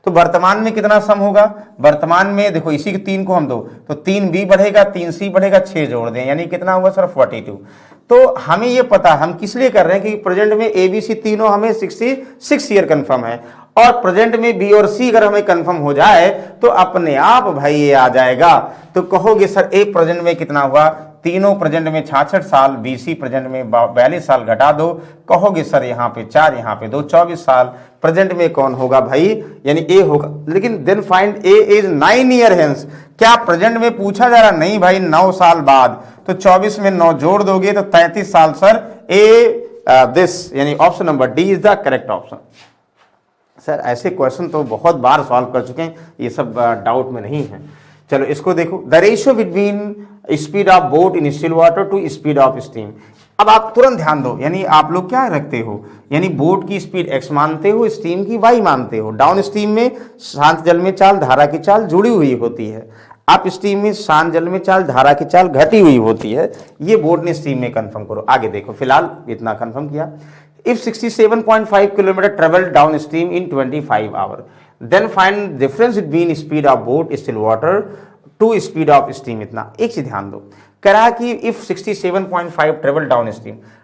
तो वर्तमान में कितना सम होगा, वर्तमान में देखो इसी के 3 को हम दो, तो 3 बी बढ़ेगा, 3 सी बढ़ेगा, 6 जोड़ दें, यानी कितना हुआ सर 42। तो हमें ये पता, हम किस लिए कर रहे हैं कि प्रेजेंट में ए बी सी तीनों हमें 66 ईयर कंफर्म है, और प्रेजेंट में बी और सी अगर हमें कंफर्म हो जाए तो अपने आप भाई ये आ जाएगा। तो कहोगे सर ए प्रेजेंट में कितना हुआ, तीनों प्रेजेंट में 66 साल, बी सी प्रेजेंट में 42 साल, घटा दो, कहोगे सर यहाँ पे 4 यहाँ पे 2 24 साल, प्रेजेंट में कौन होगा भाई, यानी ए होगा। लेकिन then find A is 9 year hence, क्या प्रेजेंट में पूछा जा रहा, नहीं भाई 9 साल बाद, तो 24 में 9 जोड़ दोगे तो 33 साल सर, ए दिस यानी option number D is the correct option. Sir ऐसे क्वेश्चन तो बहुत बार सॉल्व कर चुके हैं, ये सब डाउट में नहीं है। चलो इसको देखो, the ratio between speed of boat in still water to speed of steam. अब आप तुरंत ध्यान दो, यानी आप लोग क्या रखते हो, यानी बोट की स्पीड x मानते हो, स्टीम की y मानते हो। डाउन स्ट्रीम में शांत जल में चाल, धारा की चाल जुड़ी हुई होती है, अप स्ट्रीम में शांत जल में चाल, धारा की चाल घटी हुई होती है। ये बोर्ड ने स्ट्रीम में कंफर्म करो। आगे देखो, फिलहाल इतना कंफर्म किया। If 67.5 kilometer travel downstream in 25 hours, then find difference between speed of boat still water to speed of steam इतना। एक चीज ध्यान दो, कह रहा कि if 67.5 travel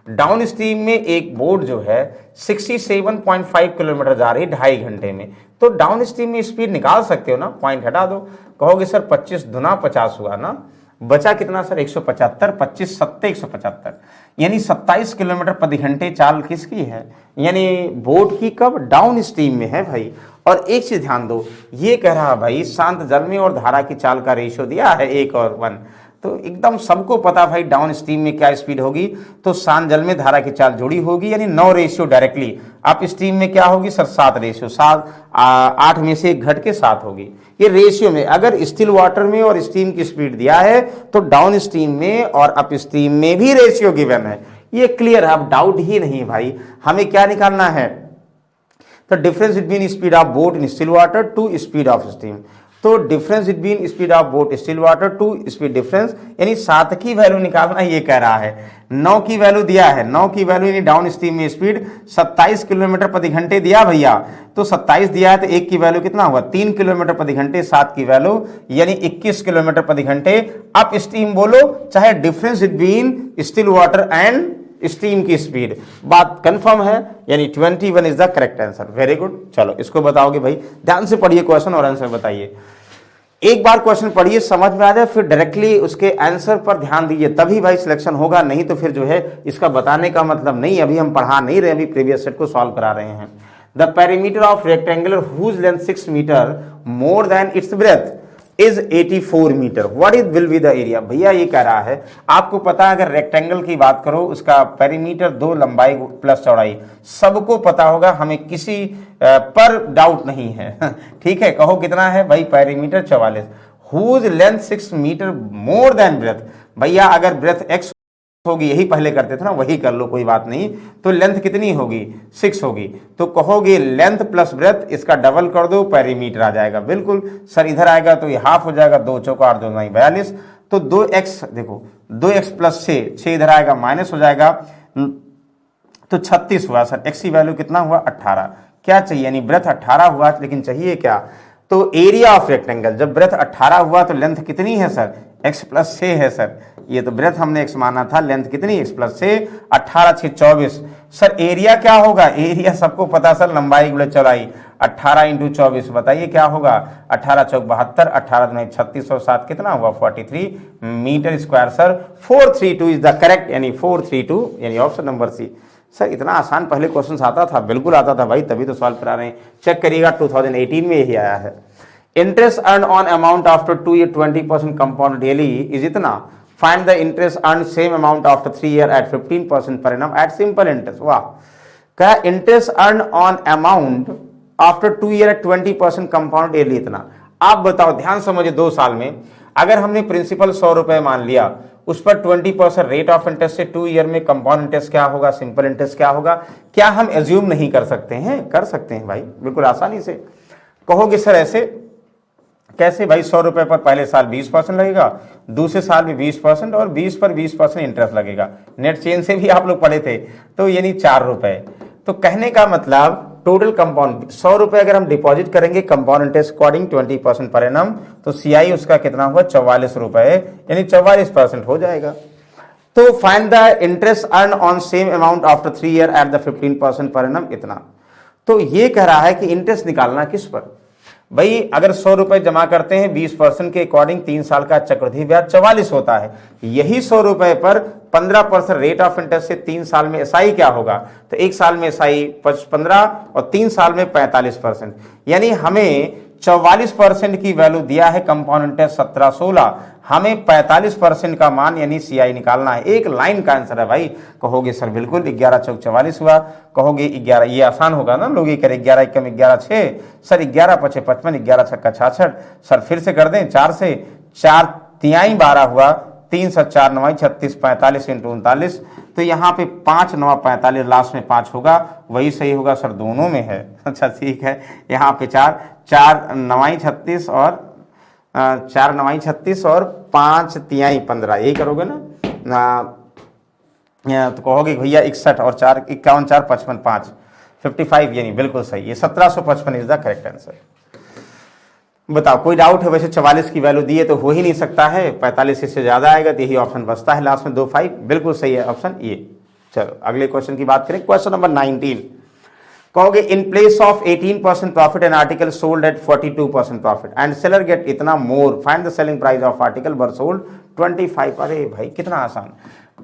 डाउनस्ट्रीम में एक बोट जो है 67.5 किलोमीटर जा रही है 2.5 घंटे में, तो डाउनस्ट्रीम में स्पीड निकाल सकते हो ना, पॉइंट हटा दो। कहोगे सर 25 दुना 50 हुआ ना, बचा कितना सर 175, 25 सत्ते 175, यानी 27 किलोमीटर प्रति घंटे चाल किसकी है, यानी बोट की। कब, डाउन स्ट्रीम में है भाई। और एक चीज ध्यान दो, ये कह रहा भाई शांत जल में और धारा की चाल का रेशियो दिया है 1 और 1, तो एकदम सबको पता भाई डाउन स्ट्रीम में क्या स्पीड होगी, तो शांत जल में धारा की चाल जुड़ी होगी, यानी 9 रेशियो डायरेक्टली। अप स्ट्रीम में क्या होगी सर 7 रेशियो, 8 में से 1 घट के 7 होगी। ये रेशियो में, अगर स्टिल वाटर में और स्ट्रीम की स्पीड दिया है तो डाउन स्ट्रीम में और अप स्ट्रीम में भी रेशियो गिवन है। ये क्लियर है, अब डाउट ही नहीं भाई। हमें क्या निकालना है, तो difference between speed of boat in still water to speed of stream. तो difference between speed of boat still water to speed difference, यानी 7 की वैल्यू निकालना, ये कह रहा है। 9 की वैल्यू दिया है, 9 की वैल्यू यानी डाउन स्ट्रीम में स्पीड 27 किलोमीटर प्रति घंटे दिया भैया, तो 27 दिया है, तो 1 की वैल्यू कितना हुआ 3 किलोमीटर प्रति घंटे, 7 की वैल्यू यानी 21 किलोमीटर प्रति घंटे। अप स्ट्रीम बोलो चाहे difference between still water and stream की स्पीड, बात कंफर्म है, यानी 21 is the correct answer. Very good. चलो इसको बताओगे भाई, ध्यान से पढ़िए क्वेश्चन और आंसर बताइए। एक बार क्वेश्चन पढ़िए, समझ में आ जाए, फिर डायरेक्टली उसके आंसर पर ध्यान दीजिए, तभी भाई सिलेक्शन होगा, नहीं तो फिर जो है इसका बताने का मतलब नहीं। अभी हम पढ़ा नहीं रहे, अभी प्रीवियस सेट को सॉल्व करा रहे हैं। The perimeter of rectangular whose length 6 metre more than its breadth is 84 metre. What is will be the area? भैया ये कह रहा है, आपको पता है अगर रेक्टेंगल की बात करो उसका पेरीमीटर 2 लंबाई प्लस चौड़ाई, सबको पता होगा, हमें किसी पर डाउट नहीं है। ठीक है, कहो कितना है भाई? Perimeter 44। Whose length 6 metre more than breadth. भैया अगर ब्रेथ x होगी, यही पहले करते थे ना, वही कर लो कोई बात नहीं, तो लेंथ कितनी होगी? 6 होगी। तो कहोगे लेंथ प्लस ब्रेथ, इसका डबल कर दो, पेरीमीटर आ जाएगा। बिल्कुल सर, इधर आएगा तो ये हाफ हो जाएगा, 2 चौका 8 2 9 42। तो 2x देखो, 2x प्लस 6 इधर आएगा, माइनस हो जाएगा, तो 36 हुआ। सर x की वैल्यू कितना हुआ? 18। क्या चाहिए? यानी ब्रेथ 18 हुआ, लेकिन चाहिए क्या? तो एरिया ऑफ रेक्टेंगल। जब ब्रेथ 18 हुआ तो लेंथ कितनी है सर? x प्लस 6 है सर। ये तो ब्रेथ हमने x माना था, लेंथ कितनी? x plus 6, 18 6 24। सर एरिया क्या होगा? एरिया सबको पता सर, लंबाई गुणे चौड़ाई, 18 इंटू 24। बताइए क्या होगा? 18 चौक 72, 18 दुनी 36 और 7 कितना हुआ? 43 metre square. Sir 432 is the correct, यानी 432, यानी ऑप्शन नंबर सी। सर इतना आसान पहले क्वेश्चन आता था? बिल्कुल आता था भाई, तभी तो सॉल्व करा रहे हैं। चेक करिएगा, 2018 में यही आया है। Interest earn on amount after 2 year 20% compound daily is इतना। Find the interest earn same amount after 3 year at 15% per annum at simple interest. वाह, क्या interest earn on amount after 2 year at 20% compound daily इतना। आप बताओ, ध्यान समझिए, 2 साल में अगर हमने प्रिंसिपल 100 रुपए मान लिया, उस पर 20% रेट ऑफ इंटरेस्ट से 2 ईयर में कंपाउंड इंटरेस्ट क्या होगा, सिंपल इंटरेस्ट क्या होगा? क्या हम एज्यूम नहीं कर सकते हैं? कर सकते हैं भाई, बिल्कुल आसानी से। कहोगे सर ऐसे कैसे भाई? 100 रुपए पर पहले साल 20% लगेगा, दूसरे साल भी 20% और 20 पर 20% इंटरेस्ट लगेगा। नेट चेन से भी आप लोग पढ़े थे, तो यानी 4 रुपए। तो कहने का मतलब टोटल कंपाउंड 100 रुपए अगर हम डिपॉजिट करेंगे compound interest according 20% per annum, तो सीआई उसका कितना हुआ? 44 रुपए, यानी 44% हो जाएगा। तो find the interest earn on same amount after 3 year at the 15% per annum इतना। तो ये कह रहा है कि इंटरेस्ट निकालना किस पर? भाई अगर 100 रुपए जमा करते हैं 20% के अकॉर्डिंग, 3 साल का चक्रवृद्धि ब्याज 44 होता है। यही 100 रुपए पर 15% रेट ऑफ इंटरेस्ट से 3 साल में एसआई क्या होगा? तो 1 साल में एसआई 15 और 3 साल में 45%, यानी हमें 44% की वैल्यू दिया है कंपाउंड इंटरेस्ट 1716, हमें 45% का मान यानी सीआई निकालना है। एक लाइन का आंसर है भाई। कहोगे सर बिल्कुल 11 चौक 44 हुआ, कहोगे 11, ये आसान होगा ना, लोग ये करें 11 एकम 11 6, सर 11 पचे 55, 11 छक्का 66। सर फिर से कर दें, 4 से 4 तिहाई 12 हुआ, 3 से 4 9 36, 45 इंटू 39, तो यहाँ पे 5 9 45, लास्ट में 5 होगा, वही सही होगा सर, दोनों में है। अच्छा ठीक है, यहाँ पे 4 9 36 और 4 9 36 और 5 तिहाई 15, यही करोगे ना। तो कहोगे भैया 61 और 4 51 4 55 5 55, यानी बिल्कुल सही, ये 1755 इज द करेक्ट आंसर। बताओ कोई डाउट है? वैसे 44 की वैल्यू दी है तो हो ही नहीं सकता है, 45 इससे ज्यादा आएगा, तो यही ऑप्शन बचता है लास्ट में 2 5, बिल्कुल सही है ऑप्शन ये। चलो अगले क्वेश्चन की बात करें, क्वेश्चन नंबर 19। कहोगे in place of 18% profit an article sold at 42% profit and seller get इतना more, find the selling price of article were sold 25। अरे भाई कितना आसान।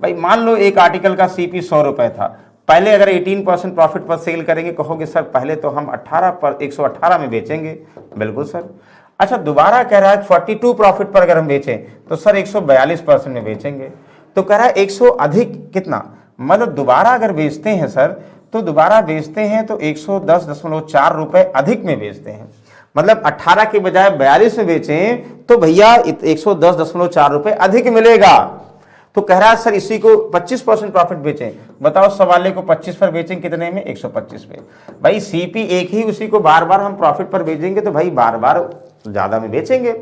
भाई मान लो एक आर्टिकल का सीपी 100 रुपए था, पहले अगर 18% प्रॉफिट पर सेल करेंगे, कहोगे सर पहले तो हम 18 पर 118 में बेचेंगे। बिल्कुल सर। अच्छा दोबारा कह रहा है 42 प्रॉफिट पर अगर हम बेचें तो सर 142% में बेचेंगे। तो कह रहा है 100 अधिक कितना, मतलब दोबारा अगर बेचते हैं सर, तो दोबारा बेचते हैं तो 110.4 रुपए अधिक में बेचते हैं, मतलब 18 के बजाय 42 में बेचें तो भैया 110.4 रुपए अधिक मिलेगा। तो कह रहा है सर इसी को 25% प्रॉफिट बेचें। बताओ सवाले को 25 पर बेचें कितने में? 125 पे। भाई सीपी एक ही, उसी को बार बार हम प्रॉफिट पर बेचेंगे तो भाई बार बार ज्यादा में बेचेंगे।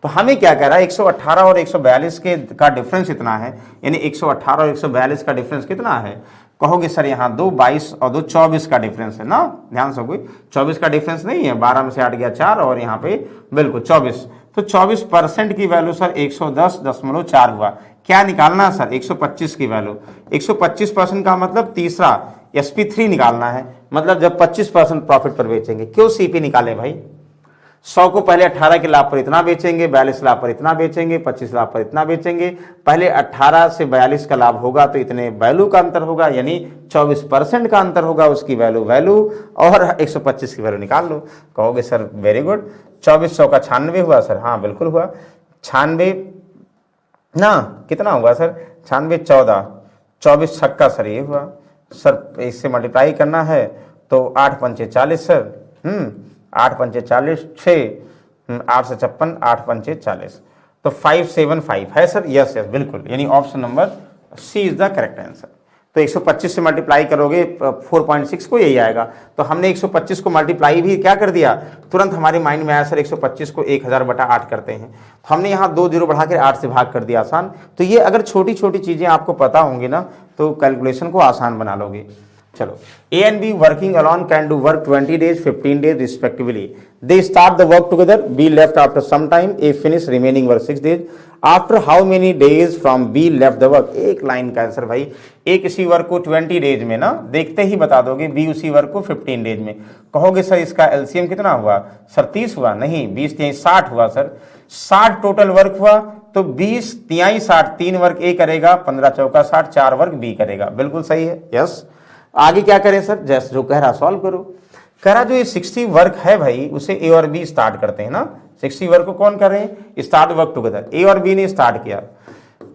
तो हमें क्या कह रहा है 118 और 142 के का डिफरेंस इतना है, यानी 118 और 142 का डिफरेंस कितना है? कहोगे सर यहाँ 2 22 और 2 24 का डिफरेंस है ना, ध्यान से, कोई 24 का डिफरेंस नहीं है, 12 में से 8 गया 4 और यहाँ पे बिल्कुल 24, तो 24% की वैल्यू सर 110.4 हुआ। क्या निकालना सर? 125 की वैल्यू, 125% का मतलब तीसरा SP3 निकालना है, मतलब जब 25% प्रॉफिट पर बेचेंगे। क्यों सीपी निकाले भाई? 100 को पहले 18 के लाभ पर इतना बेचेंगे, 42 लाभ पर इतना बेचेंगे, 25 लाभ पर इतना बेचेंगे। पहले 18 से 42 का लाभ होगा तो इतने वैल्यू का अंतर होगा, यानी 24% का अंतर होगा उसकी वैल्यू और 125 की वैल्यू निकाल लो। कहोगे सर वेरी गुड, 2400 का 96 हुआ सर, हाँ बिल्कुल हुआ। 96 ना कितना हुआ सर, 96 14, 24 छक्का सर ये हुआ सर, इससे मल्टीप्लाई करना है तो 8 पंचे 40 सर, 8 पंचे 40, 6, 8 से 56, 8 पंचे 40, तो 575 है सर। यस यस बिल्कुल, यानी option number C is the correct answer. तो 125 से मल्टीप्लाई करोगे 4.6 को यही आएगा। तो हमने 125 को मल्टीप्लाई भी क्या कर दिया, तुरंत हमारे माइंड में आया सर 125 को 1000/8 करते हैं, तो हमने यहाँ 2 जीरो बढ़ा कर 8 से भाग कर दिया, आसान। तो ये अगर छोटी छोटी चीज़ें आपको पता होंगी ना तो कैलकुलेशन को आसान बना लोगे। चलो, A and B working alone can do work 20 days, 15 days respectively. They start the work together. B left after some time. A finish remaining work 6 days. After how many days from B left the work? एक line का answer भाई। A किसी work को 20 days में ना देखते ही बता दोगे, B उसी वर्क को 15 डेज में। कहोगे सर इसका LCM कितना हुआ सर, 30 हुआ, नहीं 20 तिहाई 60 हुआ सर। 60 टोटल वर्क हुआ तो 20 तिहाई 60, 3 वर्क A करेगा, 15 चौका 60, 4 वर्क B करेगा, बिल्कुल सही है। यस, आगे क्या करें सर, जैसे जो कह रहा सॉल्व करो। कह रहा जो ये 60 वर्क है भाई उसे ए और बी स्टार्ट करते हैं ना, 60 वर्क को कौन कर रहे हैं, स्टार्ट वर्क टुगेदर। ए और बी ने स्टार्ट किया,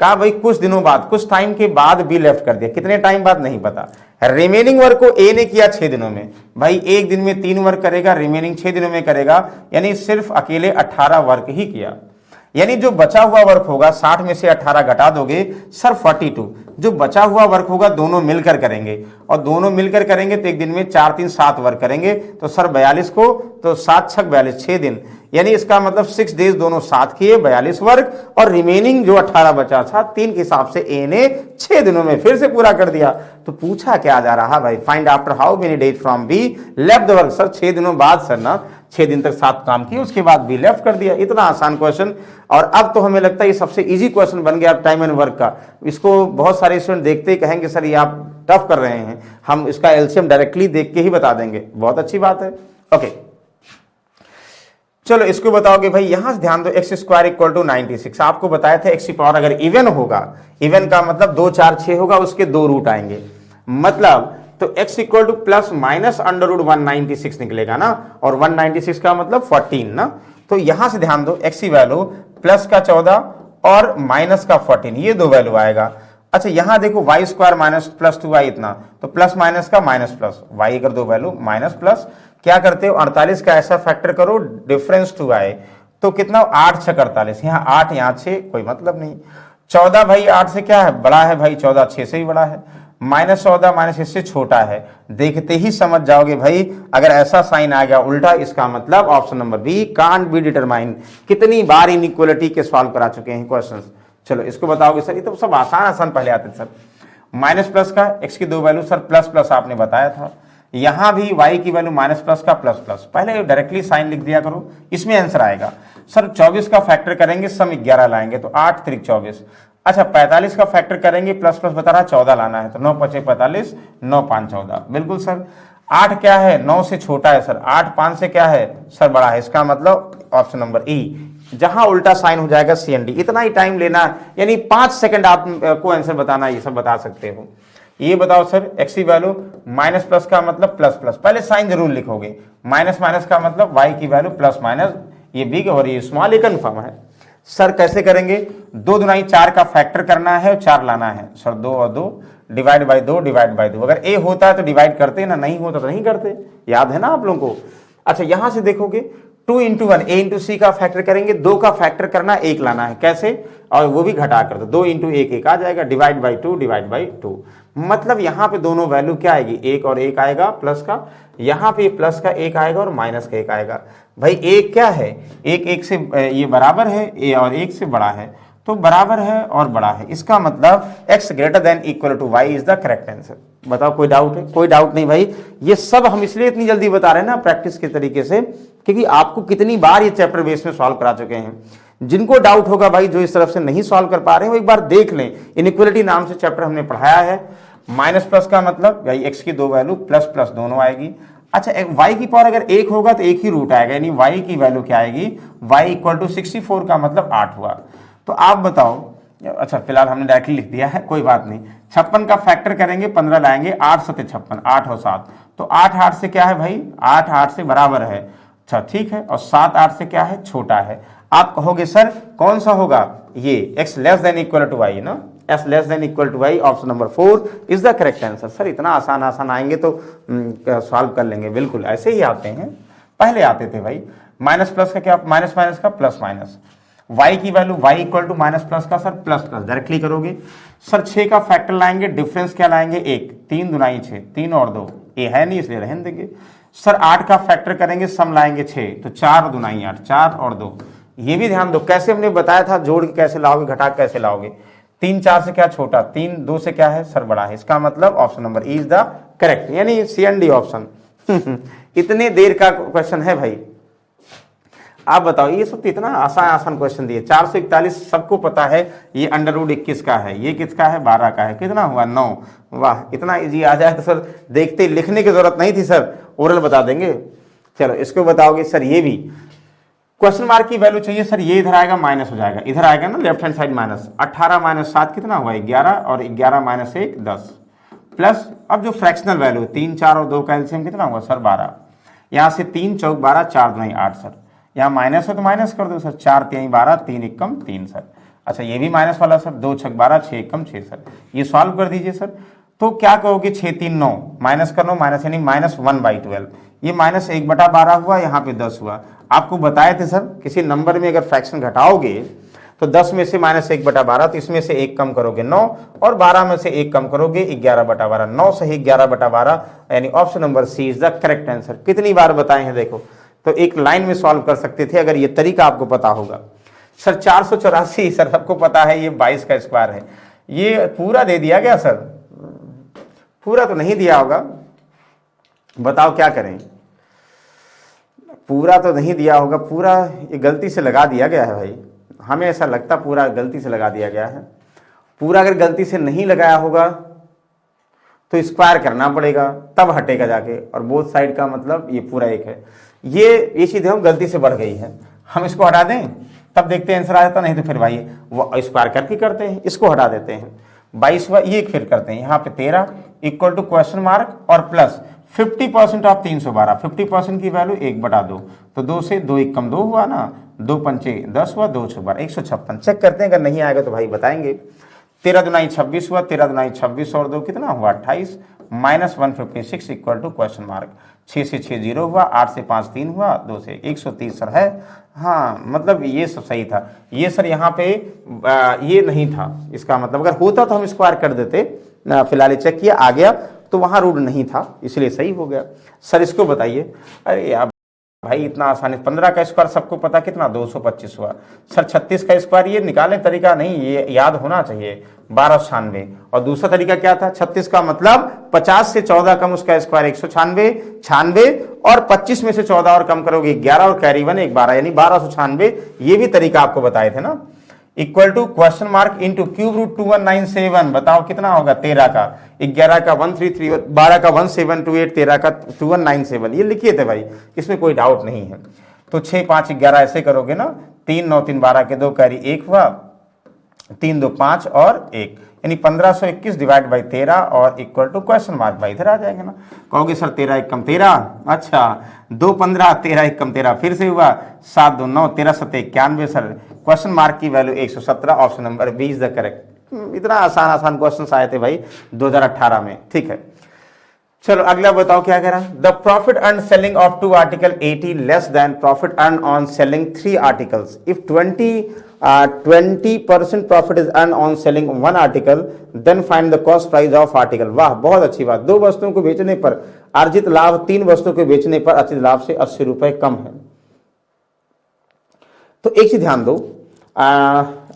कहा भाई कुछ दिनों बाद, कुछ टाइम के बाद बी लेफ्ट कर दिया, कितने टाइम बाद नहीं पता। रिमेनिंग वर्क को ए ने किया 6 दिनों में, भाई एक दिन में 3 वर्क करेगा, रिमेनिंग 6 दिनों में करेगा, यानी सिर्फ अकेले 18 वर्क ही किया। यानी जो बचा हुआ वर्क होगा 60 में से 18 घटा दोगे सर 42, जो बचा हुआ वर्क होगा दोनों मिलकर करेंगे, और दोनों मिलकर करेंगे तो एक दिन में 4 3 7 वर्क करेंगे, तो सर 42 को तो 7 6 42, 6 दिन, यानी इसका मतलब 6 डेज दोनों साथ किए 42 वर्क, और रिमेनिंग जो 18 बचा था 3 के हिसाब से ए ने 6 दिनों में फिर से पूरा कर दिया। तो पूछा क्या जा रहा भाई, find after how many days from be left the work. Sir 6 दिनों बाद सर ना, 6 दिन तक 7 काम किए उसके बाद बी लेफ्ट कर दिया, इतना आसान क्वेश्चन। और अब तो हमें लगता है ये सबसे इजी क्वेश्चन बन गया टाइम एंड वर्क का। इसको बहुत सारे स्टूडेंट देखते ही कहेंगे सर ये आप टफ कर रहे हैं, हम इसका एलसीएम डायरेक्टली देख के ही बता देंगे, बहुत अच्छी बात है। ओके चलो इसको बताओगे भाई, यहां से ध्यान दो, x² = 96। आपको बताया था x की पावर अगर इवन होगा, इवन का मतलब 2 4 6 होगा, उसके 2 रूट आएंगे, मतलब तो x = प्लस माइनस √196 निकलेगा ना, और 196 का मतलब 14 ना। तो यहां से ध्यान दो, x की वैल्यू प्लस का 14 और माइनस का 14, ये 2 वैल्यू आएगा। अच्छा यहां देखो y² माइनस प्लस 2y इतना, तो प्लस माइनस का माइनस प्लस, y अगर 2 वैल्यू माइनस प्लस, क्या करते हो 48 का ऐसा फैक्टर करो डिफरेंस टू आए, तो कितना 8 6 48, यहाँ 8 यहाँ 6, कोई मतलब नहीं। 14 भाई 8 से क्या है, बड़ा है भाई, 14 6 से ही बड़ा है, माइनस 14 माइनस इससे छोटा है, देखते ही समझ जाओगे भाई अगर ऐसा साइन आ गया उल्टा, इसका मतलब option number B can't be determine. कितनी बार इनइक्वालिटी के सॉल्व करा चुके हैं क्वेश्चंस। चलो इसको बताओगे सर, ये तो सब आसान पहले आते थे सर। माइनस प्लस का x की 2 वैल्यू सर प्लस प्लस आपने बताया था, यहां भी y की वैल्यू माइनस प्लस का प्लस प्लस, पहले डायरेक्टली साइन लिख दिया करो, इसमें आंसर आएगा। सर 24 का फैक्टर करेंगे सम 11 लाएंगे, तो 8 3 24। अच्छा 45 का फैक्टर करेंगे, प्लस प्लस बता रहा 14 लाना है, तो 9 5 45, 9 5 14, बिल्कुल सर। 8 क्या है, 9 से छोटा है सर, 8 5 से क्या है सर बड़ा है, इसका मतलब ऑप्शन नंबर ई, जहां उल्टा साइन हो जाएगा CND। इतना ही टाइम लेना, यानी 5 सेकंड आपको आंसर बताना, ये सब बता सकते हो। ये बताओ सर x की वैल्यू माइनस प्लस का मतलब प्लस प्लस, पहले साइन जरूर लिखोगे, माइनस माइनस का मतलब y की वैल्यू प्लस माइनस, ये बिग और ये स्मॉल, ये कन्फर्म है। सर कैसे करेंगे, 2 दूनी 4 का फैक्टर करना है और 4 लाना है सर, 2 और 2 डिवाइड बाई 2 डिवाइड बाई 2। अगर a होता है तो डिवाइड करते ना, नहीं होता तो नहीं करते, याद है ना आप लोगों को। अच्छा यहां से देखोगे 2 × 1 a × c का फैक्टर करेंगे, 2 का फैक्टर करना 1 लाना है, कैसे, और वो भी घटा कर दो, 2 × 1 1 आ जाएगा, डिवाइड बाई 2 डिवाइड बाई 2। मतलब यहाँ पे दोनों वैल्यू क्या आएगी, 1 और 1 आएगा प्लस का, यहाँ पे प्लस का 1 आएगा और माइनस का 1 आएगा। भाई 1 क्या है, 1 1 से ये बराबर है, a और 1 से बड़ा है, तो बराबर है और बड़ा है, इसका मतलब x > y is the correct answer. बताओ कोई डाउट है, कोई डाउट नहीं भाई। ये सब हम इसलिए इतनी जल्दी बता रहे हैं ना प्रैक्टिस के तरीके से, क्योंकि आपको कितनी बार ये चैप्टर बेस में सॉल्व करा चुके हैं। जिनको डाउट होगा भाई, जो इस तरफ से नहीं सॉल्व कर पा रहे हैं, वो एक बार देख लें, इनइक्वालिटी नाम से चैप्टर हमने पढ़ाया है। माइनस प्लस का मतलब भाई x की 2 वैल्यू प्लस प्लस दोनों आएगी, अच्छा y की पावर अगर 1 होगा तो एक ही रूट आएगा, यानी y की वैल्यू क्या आएगी, y इक्वल टू 64 का मतलब 8 हुआ। तो आप बताओ, अच्छा फिलहाल हमने डायरेक्टली लिख दिया है, कोई बात नहीं। 56 का फैक्टर करेंगे, 15 लाएंगे, 8 सत्ते 56, 8 और 7, तो 8 8 से क्या है भाई, 8 8 से बराबर है। अच्छा ठीक है, और 7 8 से क्या है, छोटा है। आप कहोगे सर कौन सा होगा, ये x less than equal to y ना, s less than equal to y, option number 4 is the correct answer. Sir इतना आसान आसान आएंगे तो सॉल्व कर लेंगे, बिल्कुल ऐसे ही आते हैं, पहले आते थे भाई। माइनस प्लस का क्या, माइनस माइनस का प्लस माइनस, y की value y equal to minus plus का सर प्लस प्लस डायरेक्टली करोगे। सर 6 का फैक्टर लाएंगे, डिफरेंस क्या लाएंगे, 1, 3 दुनाई 6, 3 और 2, ये है नहीं इसलिए रहने देंगे। सर 8 का फैक्टर करेंगे, सम लाएंगे 6, तो 4 दुनाई 8, 4 और 2, ये भी ध्यान दो कैसे हमने बताया था, जोड़ के कैसे लाओगे, घटा के कैसे लाओगे। 3 4 से क्या छोटा, 3 2 से क्या है सर बड़ा है, इसका मतलब option number E is the correct, यानी सी एंड डी ऑप्शन। इतने देर का क्वेश्चन है भाई, आप बताओ, ये सब तो इतना आसान आसान क्वेश्चन दिए। 441 सबको पता है, ये अंडर रूट 21 का है, ये किसका है, 12 का है, कितना हुआ 9। वाह, इतना इजी आ जाए तो सर देखते लिखने की जरूरत नहीं थी सर, ओरल बता देंगे। चलो इसको बताओगे सर, ये भी क्वेश्चन मार्क की वैल्यू चाहिए सर, ये इधर आएगा माइनस हो जाएगा, इधर आएगा ना left hand side minus, 18 minus 7 कितना हुआ 11, और 11 माइनस 1 10, प्लस अब जो फ्रैक्शनल वैल्यू 3 4 और 2 का एलसीएम कितना हुआ सर 12, यहाँ से 3 चौक 12, 4 दुनी 8 सर, यहाँ माइनस है तो माइनस कर दो सर, 4 3 12, 3 एकम 3 सर। अच्छा ये भी माइनस वाला सर, 2 6 12, 6 एकम 6 सर, ये सॉल्व कर दीजिए सर। तो क्या कहोगे, 6 3 9, माइनस कर लो, माइनस यानी माइनस 1/12, ये माइनस 1/12 हुआ, यहाँ पे 10 हुआ। आपको बताए थे सर किसी नंबर में अगर फ्रैक्शन घटाओगे तो 10 में से माइनस 1/12, तो इसमें से 1 कम करोगे 9, और 12 में से 1 कम करोगे 11/12, 9 से 11/12, यानी option number C is the correct answer. कितनी बार बताए हैं देखो, तो एक लाइन में सॉल्व कर सकते थे अगर ये तरीका आपको पता होगा। सर 484 सर सबको पता है, ये 22 का स्क्वायर है, ये पूरा दे दिया गया सर, पूरा तो नहीं दिया होगा, बताओ क्या करें, पूरा तो नहीं दिया होगा, पूरा ये गलती से लगा दिया गया है भाई, हमें ऐसा लगता पूरा गलती से लगा दिया गया है। पूरा अगर गलती से नहीं लगाया होगा तो स्क्वायर करना पड़ेगा, तब हटेगा जाके, और बोथ साइड का मतलब ये पूरा एक है, ये चीज़ हम गलती से बढ़ गई है, हम इसको हटा दें तब देखते हैं आंसर आ जाता, नहीं तो फिर भाई वो स्क्वायर करके करते हैं, इसको हटा देते हैं। 22वां ये फिर करते हैं, यहाँ पे 13 इक्वल टू क्वेश्चन मार्क और प्लस 50% ऑफ 312, 50% की वैल्यू 1/2, तो 2 से 2 1 कम 2 हुआ ना, 2 पंचे 10 हुआ, 2 6 12, 156। चेक करते हैं, अगर नहीं आएगा तो भाई बताएंगे। 13 दुनाई 26 हुआ, 13 दुनाई 26 और 2 कितना हुआ 28, minus 156 equal to question mark, 6 से 6 0 हुआ, 8 से 5 3 हुआ, 2 से 130 सर है। हाँ मतलब ये सब सही था, ये सर यहाँ पे ये नहीं था, इसका मतलब अगर होता तो हम स्क्वायर कर देते, फिलहाल चेक किया आ गया, तो वहाँ रूल नहीं था इसलिए सही हो गया। सर इसको बताइए, अरे यार भाई इतना आसानी, 15 का स्क्वायर सबको पता कितना 225 हुआ। सर 36 का स्क्वायर ये निकालने तरीका नहीं, ये याद होना चाहिए 1296, और दूसरा तरीका क्या था, 36 का मतलब 50 से 14 कम उसका स्क्वायर 196, 96 और 25 में से 14 और कम करोगे 11 और कैरी 1 एक 12, यानी 1296, ये भी तरीका आपको बताए थे ना। Equal to question mark into cube root 2197, बताओ कितना होगा, 13 का 11 का 133, 12 का 1728, 13 का 2197, ये लिखिए थे भाई, इसमें कोई डाउट नहीं है। तो 6 5 11 ऐसे करोगे ना, 3 9 3 12 के 2 कैरी 1 हुआ, 3 2 5 और 1, यानी 1521 डिवाइड बाई 13 और इक्वल टू क्वेश्चन मार्क भाई इधर आ जाएगा ना। कहोगे सर 13 1 कम 13, अच्छा 2 15, 13 1 कम 13 फिर से हुआ, 7 2 9, 13 7 91 सर क्वेश्चन मार्क की value 117, option number B is the correct. इतना आसान आसान क्वेश्चन आए थे भाई 2018 में, ठीक है। चलो अगला बताओ क्या कह रहा है, the profit earn selling of 2 article 80 less than profit earn on selling 3 articles if 20% profit is earn on selling 1 article then find the cost price of article. वाह बहुत अच्छी बात, 2 वस्तुओं को बेचने पर अर्जित लाभ 3 वस्तुओं को बेचने पर अर्जित लाभ से 80 रुपए कम है। तो एक चीज ध्यान दो,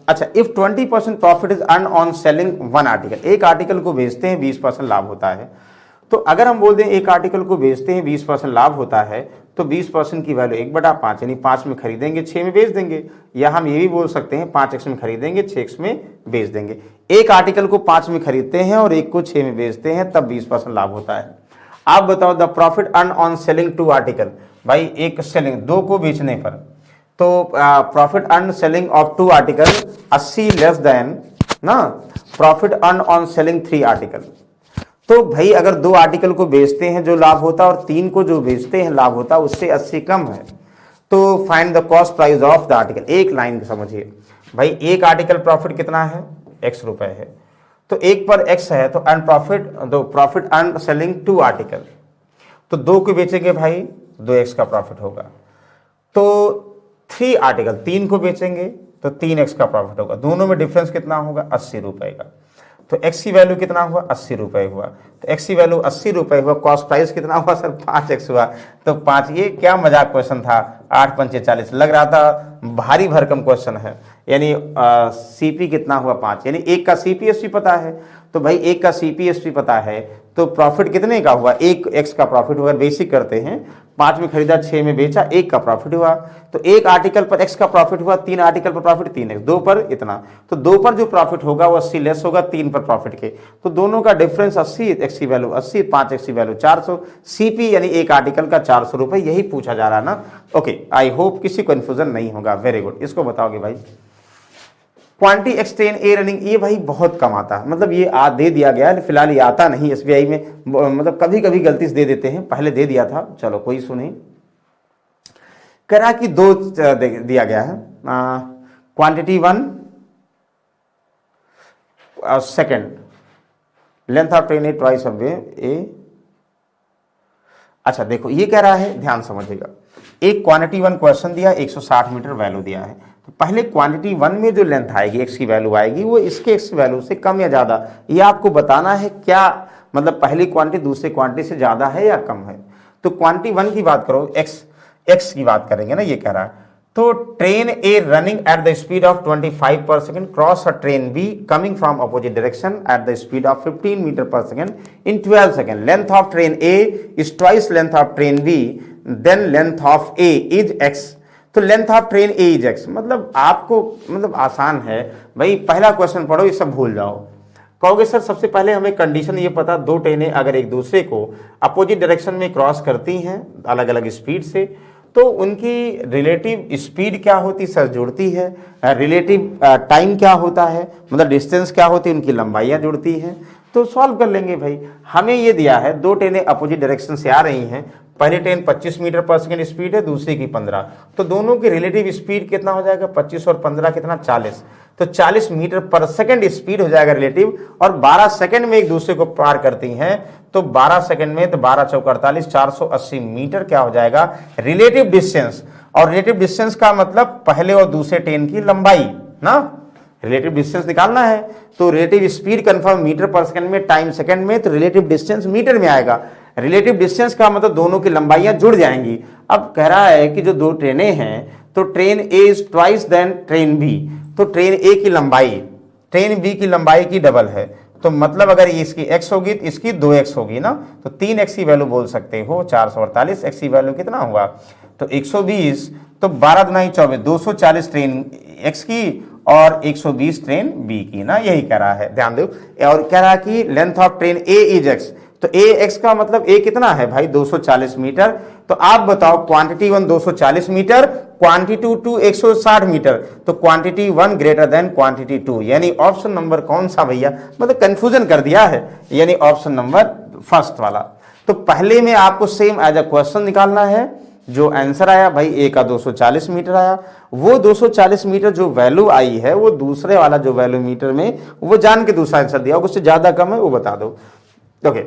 अच्छा if 20% profit is earn on selling 1 article, एक आर्टिकल को बेचते हैं 20% लाभ होता है, तो अगर हम बोल दें एक आर्टिकल को बेचते हैं 20% लाभ होता है, तो 20% की वैल्यू 1/5, यानी 5 में खरीदेंगे 6 में बेच देंगे, या हम ये भी बोल सकते हैं 5x में खरीदेंगे 6x में बेच देंगे। एक आर्टिकल को 5 में खरीदते हैं और एक को 6 में बेचते हैं, तब 20% लाभ होता है। आप बताओ the profit earn on selling 2 article, भाई एक सेलिंग 2 को बेचने पर, तो profit earn selling of 2 article 80 less than ना profit earn on selling 3 article. तो भाई अगर 2 आर्टिकल को बेचते हैं जो लाभ होता है और 3 को जो बेचते हैं लाभ होता है उससे 80 कम है, तो find the cost price of the article. एक लाइन समझिए भाई, एक आर्टिकल प्रॉफिट कितना है, x रुपए है, तो एक पर x है, तो अर्न प्रॉफिट, तो प्रॉफिट अर्न सेलिंग 2 आर्टिकल, तो 2 को बेचेंगे भाई 2x का प्रॉफिट होगा। तो 3 आर्टिकल 3 को बेचेंगे तो 3x का प्रॉफिट होगा। दोनों में डिफरेंस कितना होगा, 80 रुपए का। तो x की वैल्यू कितना हुआ, 80 रुपए हुआ। तो x की वैल्यू 80 रुपए हुआ, कॉस्ट प्राइस कितना हुआ सर, 5x हुआ। तो 5, ये क्या मजाक क्वेश्चन था, 8 पंचे 40, लग रहा था भारी भरकम क्वेश्चन है। यानी सीपी कितना हुआ, 5, यानी एक का सीपीएसपी पता है, तो भाई एक का सीपीएसपी पता है, तो प्रॉफिट कितने का हुआ, 1x का प्रॉफिट हुआ। बेसिक करते हैं, 5 में खरीदा, 6 में बेचा, 1 का प्रॉफिट हुआ। तो 1 आर्टिकल पर x का प्रॉफिट हुआ, 3 आर्टिकल पर प्रॉफिट 3x, 2 पर इतना, तो 2 पर जो प्रॉफिट होगा वो 80 लेस होगा 3 पर प्रॉफिट के, तो दोनों का डिफरेंस 80, x की वैल्यू 80, 5x की वैल्यू 400, सीपी यानी एक आर्टिकल का 400 रुपए, यही पूछा जा रहा है ना। ओके, आई होप किसी कंफ्यूजन नहीं होगा। वेरी गुड, इसको बताओगे भाई। क्वांटिटी एक्सटेन ए रनिंग, ये भाई बहुत कम आता है, मतलब ये दे दिया गया है, फिलहाल ये आता नहीं एसबीआई में, मतलब कभी कभी गलती से दे देते हैं, पहले दे दिया था, चलो कोई सुने। कह रहा कि 2 दिया गया है, quantity 1 second, length of train A twice of A. अच्छा देखो ये कह रहा है, ध्यान समझिएगा, एक क्वांटिटी 1 क्वेश्चन दिया, 160 मीटर वैल्यू दिया है, तो पहले क्वांटिटी 1 में जो लेंथ आएगी, x की वैल्यू आएगी, वो इसके x वैल्यू से कम या ज्यादा, ये आपको बताना है। क्या मतलब पहली क्वांटिटी दूसरी क्वांटिटी से ज्यादा है या कम है। तो क्वांटिटी 1 की बात करो, x की बात करेंगे ना, ये कह रहा है। तो train A running at the speed of 25 per second cross a train B coming from opposite direction at the speed of 15 metre per second in 12 second. Length of train A is twice length of train B, then length of A is x। तो length of train A is x, मतलब आपको मतलब आसान है भाई, पहला question पढ़ो, ये सब भूल जाओ। कहोगे सर सबसे पहले हमें कंडीशन ये पता, 2 ट्रेनें अगर एक दूसरे को अपोजिट डायरेक्शन में क्रॉस करती हैं अलग अलग स्पीड से, तो उनकी रिलेटिव स्पीड क्या होती सर, जुड़ती है। रिलेटिव टाइम क्या होता है, मतलब डिस्टेंस क्या होती है, उनकी लंबाइयाँ जुड़ती हैं। तो सॉल्व कर लेंगे भाई। हमें ये दिया है 2 ट्रेनें अपोजिट डायरेक्शन से आ रही हैं, पहली train 25 metre per second speed है, दूसरी की 15, तो दोनों की रिलेटिव स्पीड कितना हो जाएगा, 25 और 15 कितना, 40, तो 40 मीटर पर सेकेंड स्पीड हो जाएगा रिलेटिव, और 12 सेकेंड में एक दूसरे को पार करती हैं, तो 12 सेकेंड में, तो 12 चौक 48, 480 मीटर क्या हो जाएगा रिलेटिव डिस्टेंस। और रिलेटिव डिस्टेंस का मतलब पहले और दूसरे ट्रेन की लंबाई ना, रिलेटिव डिस्टेंस निकालना है, तो रिलेटिव स्पीड कंफर्म मीटर पर सेकंड में, टाइम सेकंड में, तो रिलेटिव डिस्टेंस मीटर में आएगा। रिलेटिव डिस्टेंस का मतलब दोनों की लंबाइयां जुड़ जाएंगी। अब कह रहा है कि जो 2 ट्रेनें हैं, तो train A is twice than train B, तो ट्रेन ए की लंबाई ट्रेन बी की लंबाई की डबल है, तो मतलब अगर इसकी x होगी तो इसकी 2x होगी ना, तो 3x की वैल्यू बोल सकते हो, 448, x की वैल्यू कितना हुआ, तो 120, तो 12 दुनाई 24, 240 ट्रेन x की और 120 ट्रेन बी की ना, यही कह रहा है, ध्यान दो। और कह रहा है कि length of train A is x, तो ए x का मतलब a कितना है भाई, 240 मीटर। तो आप बताओ क्वांटिटी 1 240 मीटर, क्वांटिटी 2 160 मीटर, तो क्वांटिटी 1 ग्रेटर देन क्वांटिटी 2, यानी ऑप्शन नंबर कौन सा भैया, मतलब कंफ्यूजन कर दिया है, यानी ऑप्शन नंबर फर्स्ट वाला। तो पहले में आपको सेम एज अ क्वेश्चन निकालना है, जो आंसर आया भाई ए का 240 मीटर आया, वो 240 मीटर जो वैल्यू आई है, वो दूसरे वाला जो वैल्यू मीटर में, वो जान के दूसरा आंसर दिया, उससे ज्यादा कम है वो बता दो। ओके,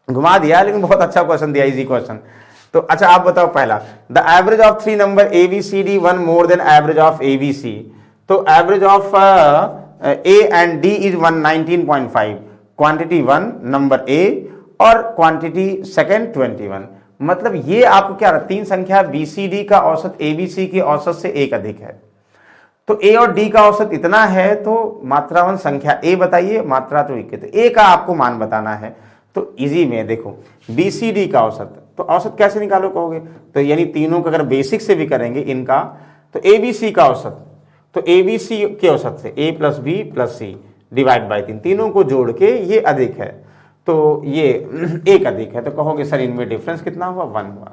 घुमा दिया लेकिन बहुत अच्छा क्वेश्चन दिया, इजी क्वेश्चन। तो अच्छा आप बताओ पहला, the average of 3 number A B C D 1 more than average of A B C, तो average of A and D is 119.5, quantity 1 number A और क्वांटिटी सेकेंड 21, मतलब ये आपको क्या रहा, 3 संख्या बी सी डी का औसत ए बी सी की औसत से 1 अधिक है, तो ए और डी का औसत इतना है, तो मात्रावान संख्या ए बताइए, मात्रा तो एक, तो ए का आपको मान बताना है। तो इजी में देखो, बी सी डी का औसत, तो औसत कैसे निकालो कहोगे, तो यानी तीनों का अगर बेसिक से भी करेंगे इनका, तो ए बी सी का औसत, तो ए बी सी के औसत से A plus B plus C divide by 3, तीनों को जोड़ के ये अधिक है, तो ये एक अधिक है, तो कहोगे सर इनमें डिफरेंस कितना हुआ, 1 हुआ।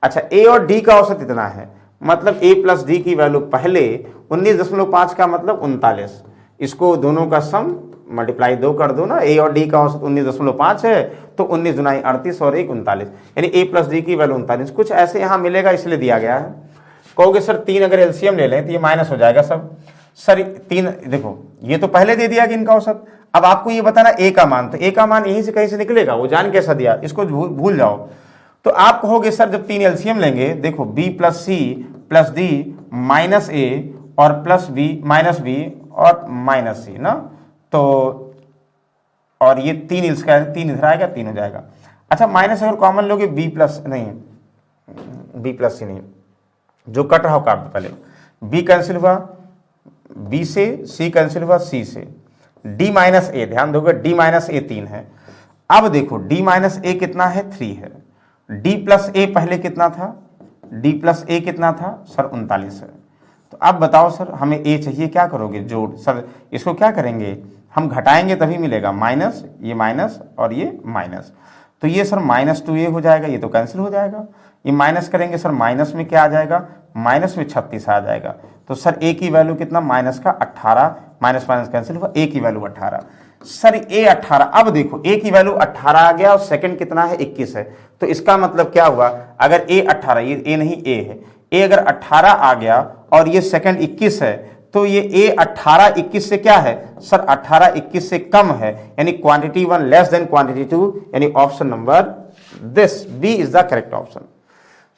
अच्छा ए और डी का औसत इतना है, मतलब ए प्लस डी की वैल्यू पहले 19.5 का मतलब 39, इसको दोनों का सम मल्टीप्लाई 2 कर दो ना, ए और डी का औसत 19.5 है, तो 19 दुनाई 38 और 1 39, यानी ए प्लस डी की वैल्यू 39। कुछ ऐसे यहाँ मिलेगा इसलिए दिया गया है। कहोगे सर 3 अगर एलसीएम ले लें तो ये माइनस हो जाएगा सब। सर 3 देखो ये तो पहले दे दिया कि इनका औसत, अब आपको ये बताना ए का मान, तो ए का मान यहीं से कहीं से निकलेगा, वो जान कैसा दिया, इसको भूल जाओ। तो आप कहोगे सर जब 3 एलसीएम लेंगे, देखो B plus C plus D minus A और प्लस बी माइनस बी और माइनस सी ना, तो और ये 3 इसका 3 इधर आएगा, 3 हो जाएगा। अच्छा माइनस अगर कॉमन लोगे बी प्लस नहीं, बी प्लस सी नहीं, जो कट रहा हो काट दो पहले, बी कैंसिल हुआ बी से, सी कैंसिल हुआ सी से, डी माइनस ए, ध्यान दोगे डी माइनस ए 3 है। अब देखो डी माइनस ए कितना है, 3 है। डी प्लस ए पहले कितना था, डी प्लस ए कितना था सर 39 है। तो अब बताओ सर हमें ए चाहिए, क्या करोगे, जोड़। सर इसको क्या करेंगे, हम घटाएंगे तभी मिलेगा, माइनस ये माइनस और ये माइनस, तो ये सर -2a हो जाएगा, ये तो कैंसिल हो जाएगा। ये माइनस करेंगे सर, माइनस में क्या आ जाएगा, माइनस में 36 आ जाएगा। तो सर ए की वैल्यू कितना, माइनस का 18, माइनस माइनस कैंसिल हुआ, ए की वैल्यू 18। सर ए 18, अब देखो ए की वैल्यू 18 आ गया और सेकंड कितना है, 21 है। तो इसका मतलब क्या हुआ, अगर ए 18, ये ए नहीं ए है, ए अगर 18 आ गया और ये सेकंड 21 है, तो ये ए 18 21 से क्या है सर, 18 21 से कम है, यानी क्वांटिटी 1 लेस देन क्वांटिटी 2, यानी option number this B is the correct option.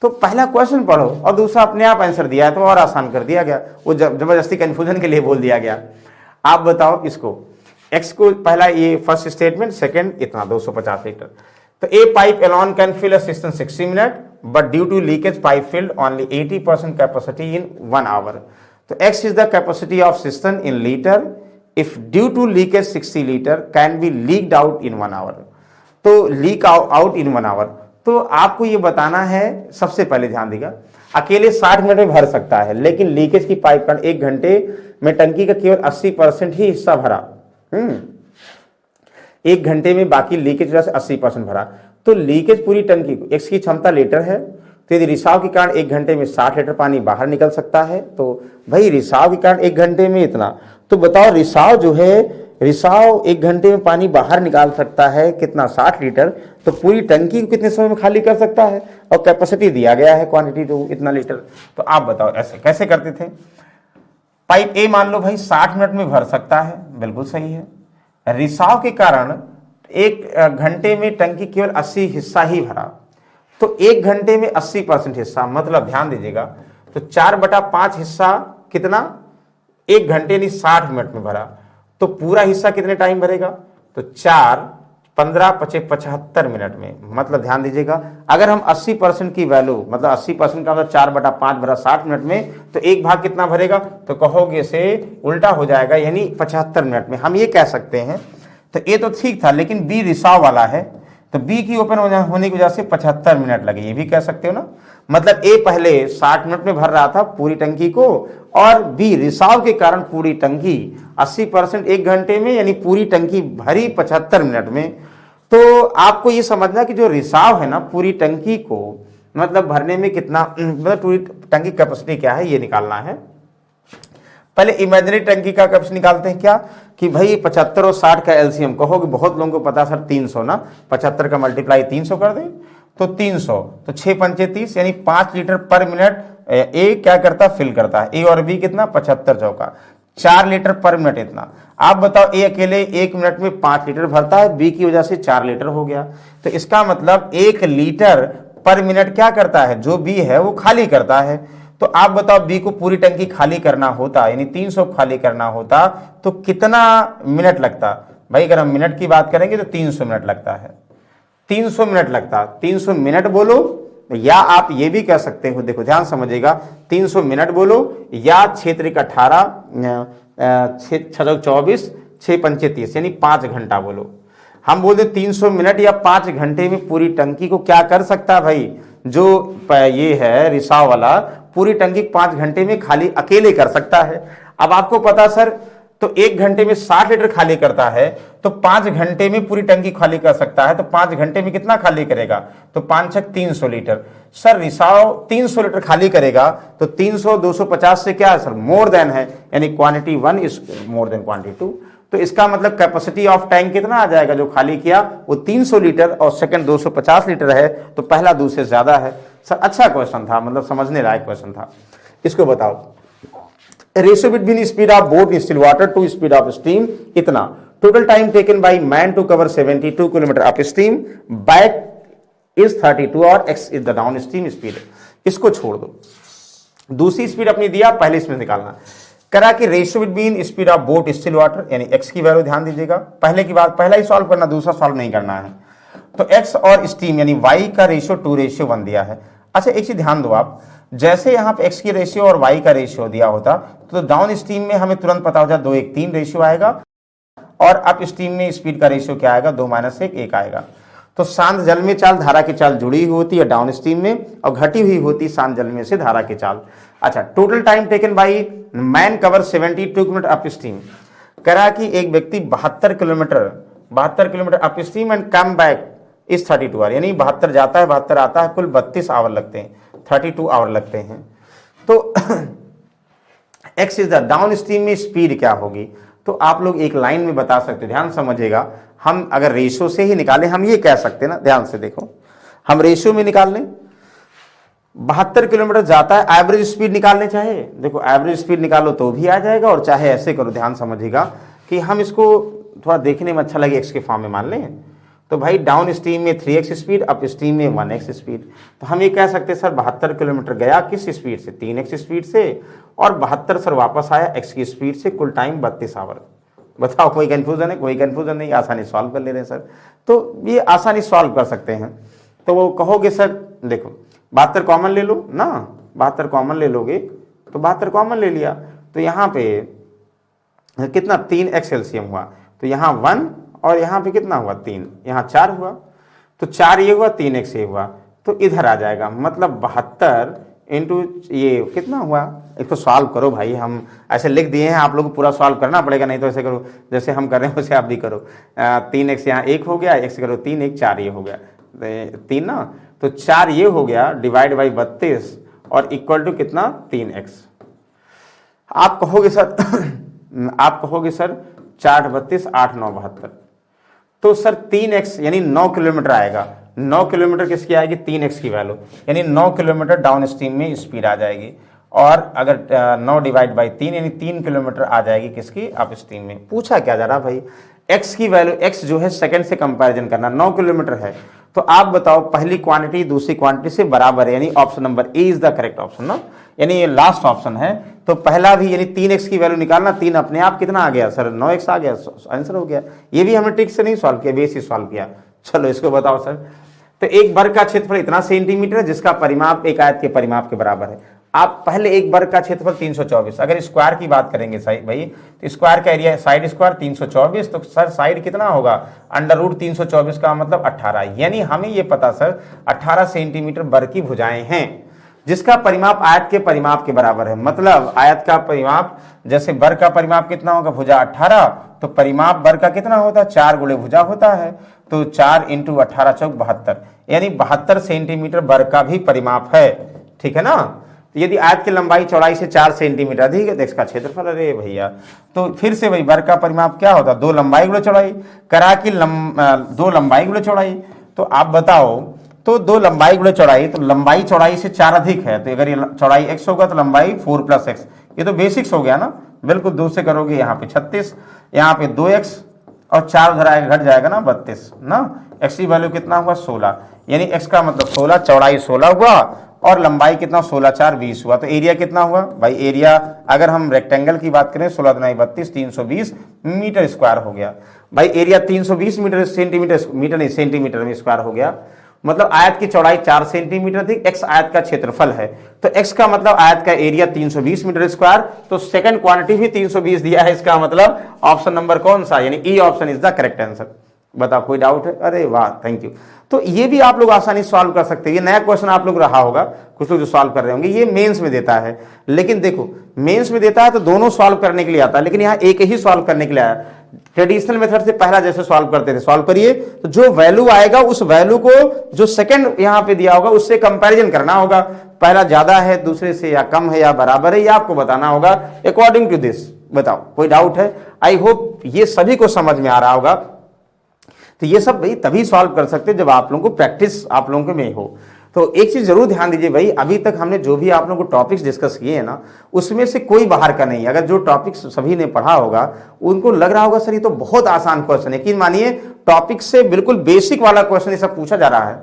तो पहला क्वेश्चन पढ़ो और दूसरा अपने आप आंसर दिया है तो और आसान कर दिया गया, वो जबरदस्ती कंफ्यूजन के लिए बोल दिया गया। आप बताओ इसको, एक्स को पहला ये फर्स्ट स्टेटमेंट, सेकंड इतना 250 लीटर। तो ए pipe alone can fill a cistern 60 minutes, but due to leakage pipe filled only 80% capacity in 1 hour. तो x is the capacity of cistern in liter. If due to leakage 60 liter can be leaked out in 1 hour. तो leak out in 1 hour. तो आपको ये बताना है, सबसे पहले ध्यान देगा, अकेले 60 मिनट में भर सकता है, लेकिन लीकेज की पाइप का 1 घंटे में टंकी का केवल 80% ही हिस्सा भरा। 1 घंटे में बाकी लीकेज वजह से 80% भरा। तो लीकेज पूरी टंकी को, एक्स की क्षमता लीटर है, तो यदि रिसाव के कारण 1 घंटे में 60 लीटर पानी बाहर निकल सकता है, तो भाई रिसाव के कारण 1 घंटे में इतना, तो बताओ रिसाव जो है, रिसाव 1 घंटे में पानी बाहर निकाल सकता है कितना, 60 लीटर, तो पूरी टंकी को कितने समय में खाली कर सकता है, और कैपेसिटी दिया गया है क्वांटिटी तो इतना लीटर। तो आप बताओ ऐसे कैसे करते थे। पाइप ए मान लो भाई 60 मिनट में भर सकता है, बिल्कुल सही है। रिसाव के कारण 1 घंटे में टंकी केवल 80 हिस्सा ही भरा, तो 1 घंटे में 80% हिस्सा, मतलब ध्यान दीजिएगा, तो 4/5 हिस्सा कितना, 1 घंटे नहीं 60 मिनट में भरा, तो पूरा हिस्सा कितने टाइम भरेगा, तो 4 15 75 मिनट में। मतलब ध्यान दीजिएगा, अगर हम 80% की वैल्यू, मतलब 80% का मतलब 4/5 भरा 60 मिनट में, तो 1 भाग कितना भरेगा, तो कहोगे से उल्टा हो जाएगा, यानी 75 मिनट में। हम ये कह सकते हैं, तो ये तो ठीक था, लेकिन बी रिसाव वाला है, तो बी की ओपन होने की वजह से 75 मिनट लगे, ये भी कह सकते हो ना। मतलब ए पहले 60 मिनट में भर रहा था पूरी टंकी को, और बी रिसाव के कारण पूरी टंकी 80% 1 घंटे में, यानी पूरी टंकी भरी 75 मिनट में। तो आपको ये समझना कि जो रिसाव है ना पूरी टंकी को, मतलब भरने में कितना, मतलब पूरी टंकी कैपेसिटी क्या है ये निकालना है। पहले इमेजिनरी टंकी का कैपेसिटी निकालते हैं, क्या कि भाई 75 और 60 का एलसीएम, कहोगे बहुत लोगों को पता सर 300 ना, 75 का मल्टीप्लाई 300 कर दें तो 300, तो 6 पंचे 30, यानी 5 लीटर पर मिनट ए क्या करता, फिल करता है। ए और बी कितना, 75 चौका 4 लीटर पर मिनट इतना। आप बताओ ए अकेले 1 मिनट में 5 लीटर भरता है, बी की वजह से 4 लीटर हो गया, तो इसका मतलब 1 लीटर पर मिनट क्या करता है, जो बी है वो खाली करता है। तो आप बताओ बी को पूरी टंकी खाली करना होता, यानी 300 खाली करना होता, तो कितना मिनट लगता। भाई अगर हम मिनट की बात करेंगे तो 300 मिनट लगता है, 300 मिनट लगता। 300 मिनट बोलो, या आप ये भी कह सकते हो, देखो ध्यान समझिएगा, 300 मिनट बोलो या 6 18 6 24 6 पंचे 30, यानी 5 घंटा बोलो। हम बोलते 300 मिनट या 5 घंटे में पूरी टंकी को क्या कर सकता है भाई, जो ये है रिसाव वाला, पूरी टंकी 5 घंटे में खाली अकेले कर सकता है। अब आपको पता सर तो 1 घंटे में 60 लीटर खाली करता है, तो 5 घंटे में पूरी टंकी खाली कर सकता है, तो 5 घंटे में कितना खाली करेगा, तो 5 छक 300 लीटर। सर रिसाव 300 लीटर खाली करेगा, तो 300 250 से क्या है सर, मोर देन है, यानी quantity 1 is more than quantity 2। तो इसका मतलब कैपेसिटी ऑफ टैंक कितना आ जाएगा जो खाली किया, वो 300 लीटर और सेकंड 250 लीटर है, तो पहला दूसरे से ज्यादा है। सर अच्छा क्वेश्चन था, मतलब समझने लायक क्वेश्चन था। इसको बताओ, ratio between speed of boat still water to speed of stream इतना, total time taken by man to cover 72 kilometre of stream, back is 32 और x is the down stream speed. इसको छोड़ दो, दूसरी स्पीड अपनी दिया, पहले इसमें निकालना करा कि ratio between speed of boat still water, यानी एक्स की वैल्यू ध्यान दीजिएगा, पहले की बात पहला ही सॉल्व करना, दूसरा सॉल्व नहीं करना है। तो एक्स और स्टीम यानी वाई का रेशियो 2:1 दिया है। अच्छा एक चीज ध्यान दो आप, जैसे यहाँ पे एक्स की रेशियो और वाई का रेशियो दिया होता, तो डाउन स्ट्रीम में हमें तुरंत पता हो जाए 2:1 रेशियो आएगा, और अप स्ट्रीम में स्पीड का रेशियो क्या आएगा, 2-1 आएगा। तो शांत जल में चाल धारा की चाल जुड़ी हुई होती है डाउन स्ट्रीम में, और घटी हुई होती शांत जल में से धारा की चाल। अच्छा, total time taken by man cover 72 kilometre up stream, करा कि एक व्यक्ति 72 kilometre up stream and come back इस 32 आवर, यानी 72 जाता है 72 आता है, कुल 32 आवर लगते हैं, 32 आवर लगते हैं। तो x is the down stream में स्पीड क्या होगी, तो आप लोग एक लाइन में बता सकते हो, ध्यान समझिएगा। हम अगर रेशियो से ही निकालें, हम ये कह सकते हैं ना, ध्यान से देखो, हम रेशियो में निकाल लें, 72 किलोमीटर जाता है, एवरेज स्पीड निकालने चाहे, देखो एवरेज स्पीड निकालो तो भी आ जाएगा, और चाहे ऐसे करो, ध्यान समझिएगा कि हम इसको थोड़ा देखने में अच्छा लगे, एक्स के फॉर्म में मान लें, तो भाई डाउन स्ट्रीम में 3x स्पीड, अप स्ट्रीम में 1x स्पीड। तो हम ये कह सकते हैं सर 72 किलोमीटर गया किस स्पीड से, 3x स्पीड से, और 72 सर वापस आया x की स्पीड से, कुल टाइम 32 आवर। बताओ कोई कंफ्यूजन है, कोई कंफ्यूजन नहीं, आसानी सॉल्व कर ले रहे हैं सर। तो ये आसानी सॉल्व कर सकते हैं। तो वो कहोगे सर देखो 72 कॉमन ले लो ना, 72 कॉमन ले लोगे, तो 72 कॉमन ले लिया, तो यहाँ पे कितना 3x एलसीएम हुआ, तो यहाँ 1 और यहाँ पे कितना हुआ 3, यहाँ 4 हुआ, तो 4 ये हुआ, 3x ये हुआ, तो इधर आ जाएगा, मतलब 72 इंटू ये कितना हुआ। इसको सॉल्व करो भाई, हम ऐसे लिख दिए हैं, आप लोग को पूरा सॉल्व करना पड़ेगा, नहीं तो ऐसे करो जैसे हम कर रहे हैं वैसे आप भी करो। 3x यहाँ 1 हो गया, x करो 3, 1 4 ये हो गया 3 ना, तो 4 ये हो गया डिवाइड बाई 32 और इक्वल टू कितना 3x। आप कहोगे सर आप कहोगे सर 4 32 8 9 72, तो सर 3x यानी 9 किलोमीटर आएगा, 9 किलोमीटर किसकी आएगी, 3x की वैल्यू, यानी 9 किलोमीटर डाउन स्ट्रीम में स्पीड आ जाएगी। और अगर 9 डिवाइड बाई 3 यानी 3 किलोमीटर आ जाएगी किसकी, अप स्ट्रीम में। पूछा क्या जा रहा भाई, x की वैल्यू, x जो है सेकंड से कंपैरिजन करना, 9 किलोमीटर है, तो आप बताओ पहली क्वांटिटी दूसरी क्वांटिटी से बराबर है, यानी option number A is the correct option ना, यानी ये लास्ट ऑप्शन है। तो पहला भी यानी 3x की वैल्यू निकालना, 3 अपने आप कितना आ गया सर 9x आ गया, आंसर हो गया। ये भी हमने ट्रिक से नहीं सॉल्व किया, बेस ही सॉल्व किया। चलो इसको बताओ सर, तो एक वर्ग का क्षेत्रफल इतना सेंटीमीटर है जिसका परिमाप एक आयत के परिमाप के बराबर है। आप पहले एक वर्ग का क्षेत्रफल 324, अगर स्क्वायर की बात करेंगे भाई, तो स्क्वायर का एरिया साइड स्क्वायर 324, तो सर साइड कितना होगा, √324 का मतलब 18, यानी हमें ये पता सर 18 सेंटीमीटर वर्ग की भुजाएं हैं, जिसका परिमाप आयत के परिमाप के बराबर है। मतलब आयत का परिमाप, जैसे वर्ग का परिमाप कितना होगा, भुजा 18, तो परिमाप वर्ग का कितना होता है, 4 गुणे भुजा होता है, तो 4 × 18 = 72, यानी 72 सेंटीमीटर वर्ग का भी परिमाप है, ठीक है ना। तो यदि आयत की लंबाई चौड़ाई से 4 सेंटीमीटर अधिक है तो इसका क्षेत्रफल, अरे भैया, तो फिर से वही वर्ग का परिमाप क्या होता है, 2 लंबाई गुणे चौड़ाई, करा कि 2 लंबाई गुणे चौड़ाई। तो आप बताओ, तो 2 लंबाई गुणे चौड़ाई, तो लंबाई चौड़ाई से 4 अधिक है, तो अगर ये चौड़ाई x होगा तो लंबाई 4 + x, ये तो बेसिक्स हो गया ना, बिल्कुल 2 से करोगे, यहाँ पे 36, यहाँ पे 2x और 4 उधर आएगा, घट जाएगा ना 32 ना, x की वैल्यू कितना हुआ 16, यानी x का मतलब 16, चौड़ाई 16 हुआ और लंबाई कितना 16 4 20 हुआ। तो एरिया कितना हुआ भाई, एरिया अगर हम रेक्टेंगल की बात करें 16 × 32 320 मीटर स्क्वायर हो गया भाई, एरिया 320 मीटर सेंटीमीटर में स्क्वायर हो गया। मतलब आयत की चौड़ाई 4 सेंटीमीटर थी, x आयत का क्षेत्रफल है, तो x का मतलब आयत का एरिया 320 मीटर स्क्वायर, तो सेकंड क्वांटिटी भी 320 दिया है, इसका मतलब ऑप्शन नंबर कौन सा, यानी E option is the correct answer. बताओ कोई डाउट है? अरे वाह, थैंक यू। तो ये भी आप लोग आसानी सॉल्व कर सकते हैं। ये नया क्वेश्चन आप लोग रहा होगा, कुछ लोग जो सॉल्व कर रहे होंगे। ये मेंस में देता है, लेकिन देखो मेंस में देता है तो दोनों सॉल्व करने के लिए आता है, लेकिन यहाँ एक ही सॉल्व करने के लिए आया। ट्रेडिशनल मेथड से पहला जैसे सॉल्व करते थे, सॉल्व करिए तो जो वैल्यू आएगा उस वैल्यू को जो सेकंड यहां पे दिया होगा उससे कंपैरिजन करना होगा। पहला ज्यादा है दूसरे से, या कम है, या बराबर है, या आपको बताना होगा अकॉर्डिंग टू दिस। बताओ कोई डाउट है? आई होप ये सभी को समझ में आ रहा होगा। तो ये सब भाई तभी सॉल्व कर सकते हैं जब आप लोगों को प्रैक्टिस आप लोगों के में हो। तो एक चीज जरूर ध्यान दीजिए भाई, अभी तक हमने जो भी आप लोगों को टॉपिक्स डिस्कस किए हैं ना, उसमें से कोई बाहर का नहीं है। अगर जो टॉपिक्स सभी ने पढ़ा होगा उनको लग रहा होगा सर ये तो बहुत आसान क्वेश्चन है, यकीन मानिए टॉपिक से बिल्कुल बेसिक वाला क्वेश्चन ये सब पूछा जा रहा है।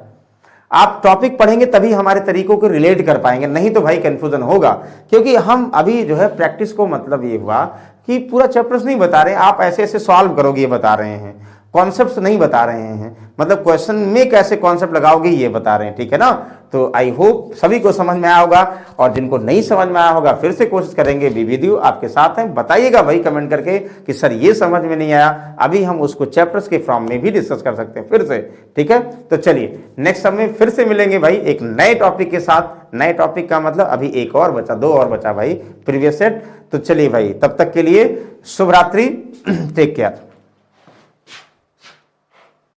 आप टॉपिक पढ़ेंगे तभी हमारे तरीकों को रिलेट कर पाएंगे, नहीं तो भाई कंफ्यूजन होगा। क्योंकि हम अभी जो है प्रैक्टिस को मतलब ये हुआ कि पूरा चैप्टर्स नहीं बता रहे, आप ऐसे ऐसे सॉल्व करोगे ये बता रहे हैं, कॉन्सेप्ट्स नहीं बता रहे हैं, मतलब क्वेश्चन में कैसे कॉन्सेप्ट लगाओगे ये बता रहे हैं, ठीक है ना। तो आई होप सभी को समझ में आया होगा, और जिनको नहीं समझ में आया होगा फिर से कोशिश करेंगे, बी विद यू आपके साथ हैं। बताइएगा भाई कमेंट करके कि सर ये समझ में नहीं आया, अभी हम उसको चैप्टर्स के फॉर्म में भी डिस्कस कर सकते हैं फिर से, ठीक है। तो चलिए नेक्स्ट समय फिर से मिलेंगे भाई एक नए टॉपिक के साथ। नए टॉपिक का मतलब अभी एक और बचा, 2 और बचा भाई प्रीवियस सेट। तो चलिए भाई तब तक के लिए शुभ रात्रि, टेक केयर।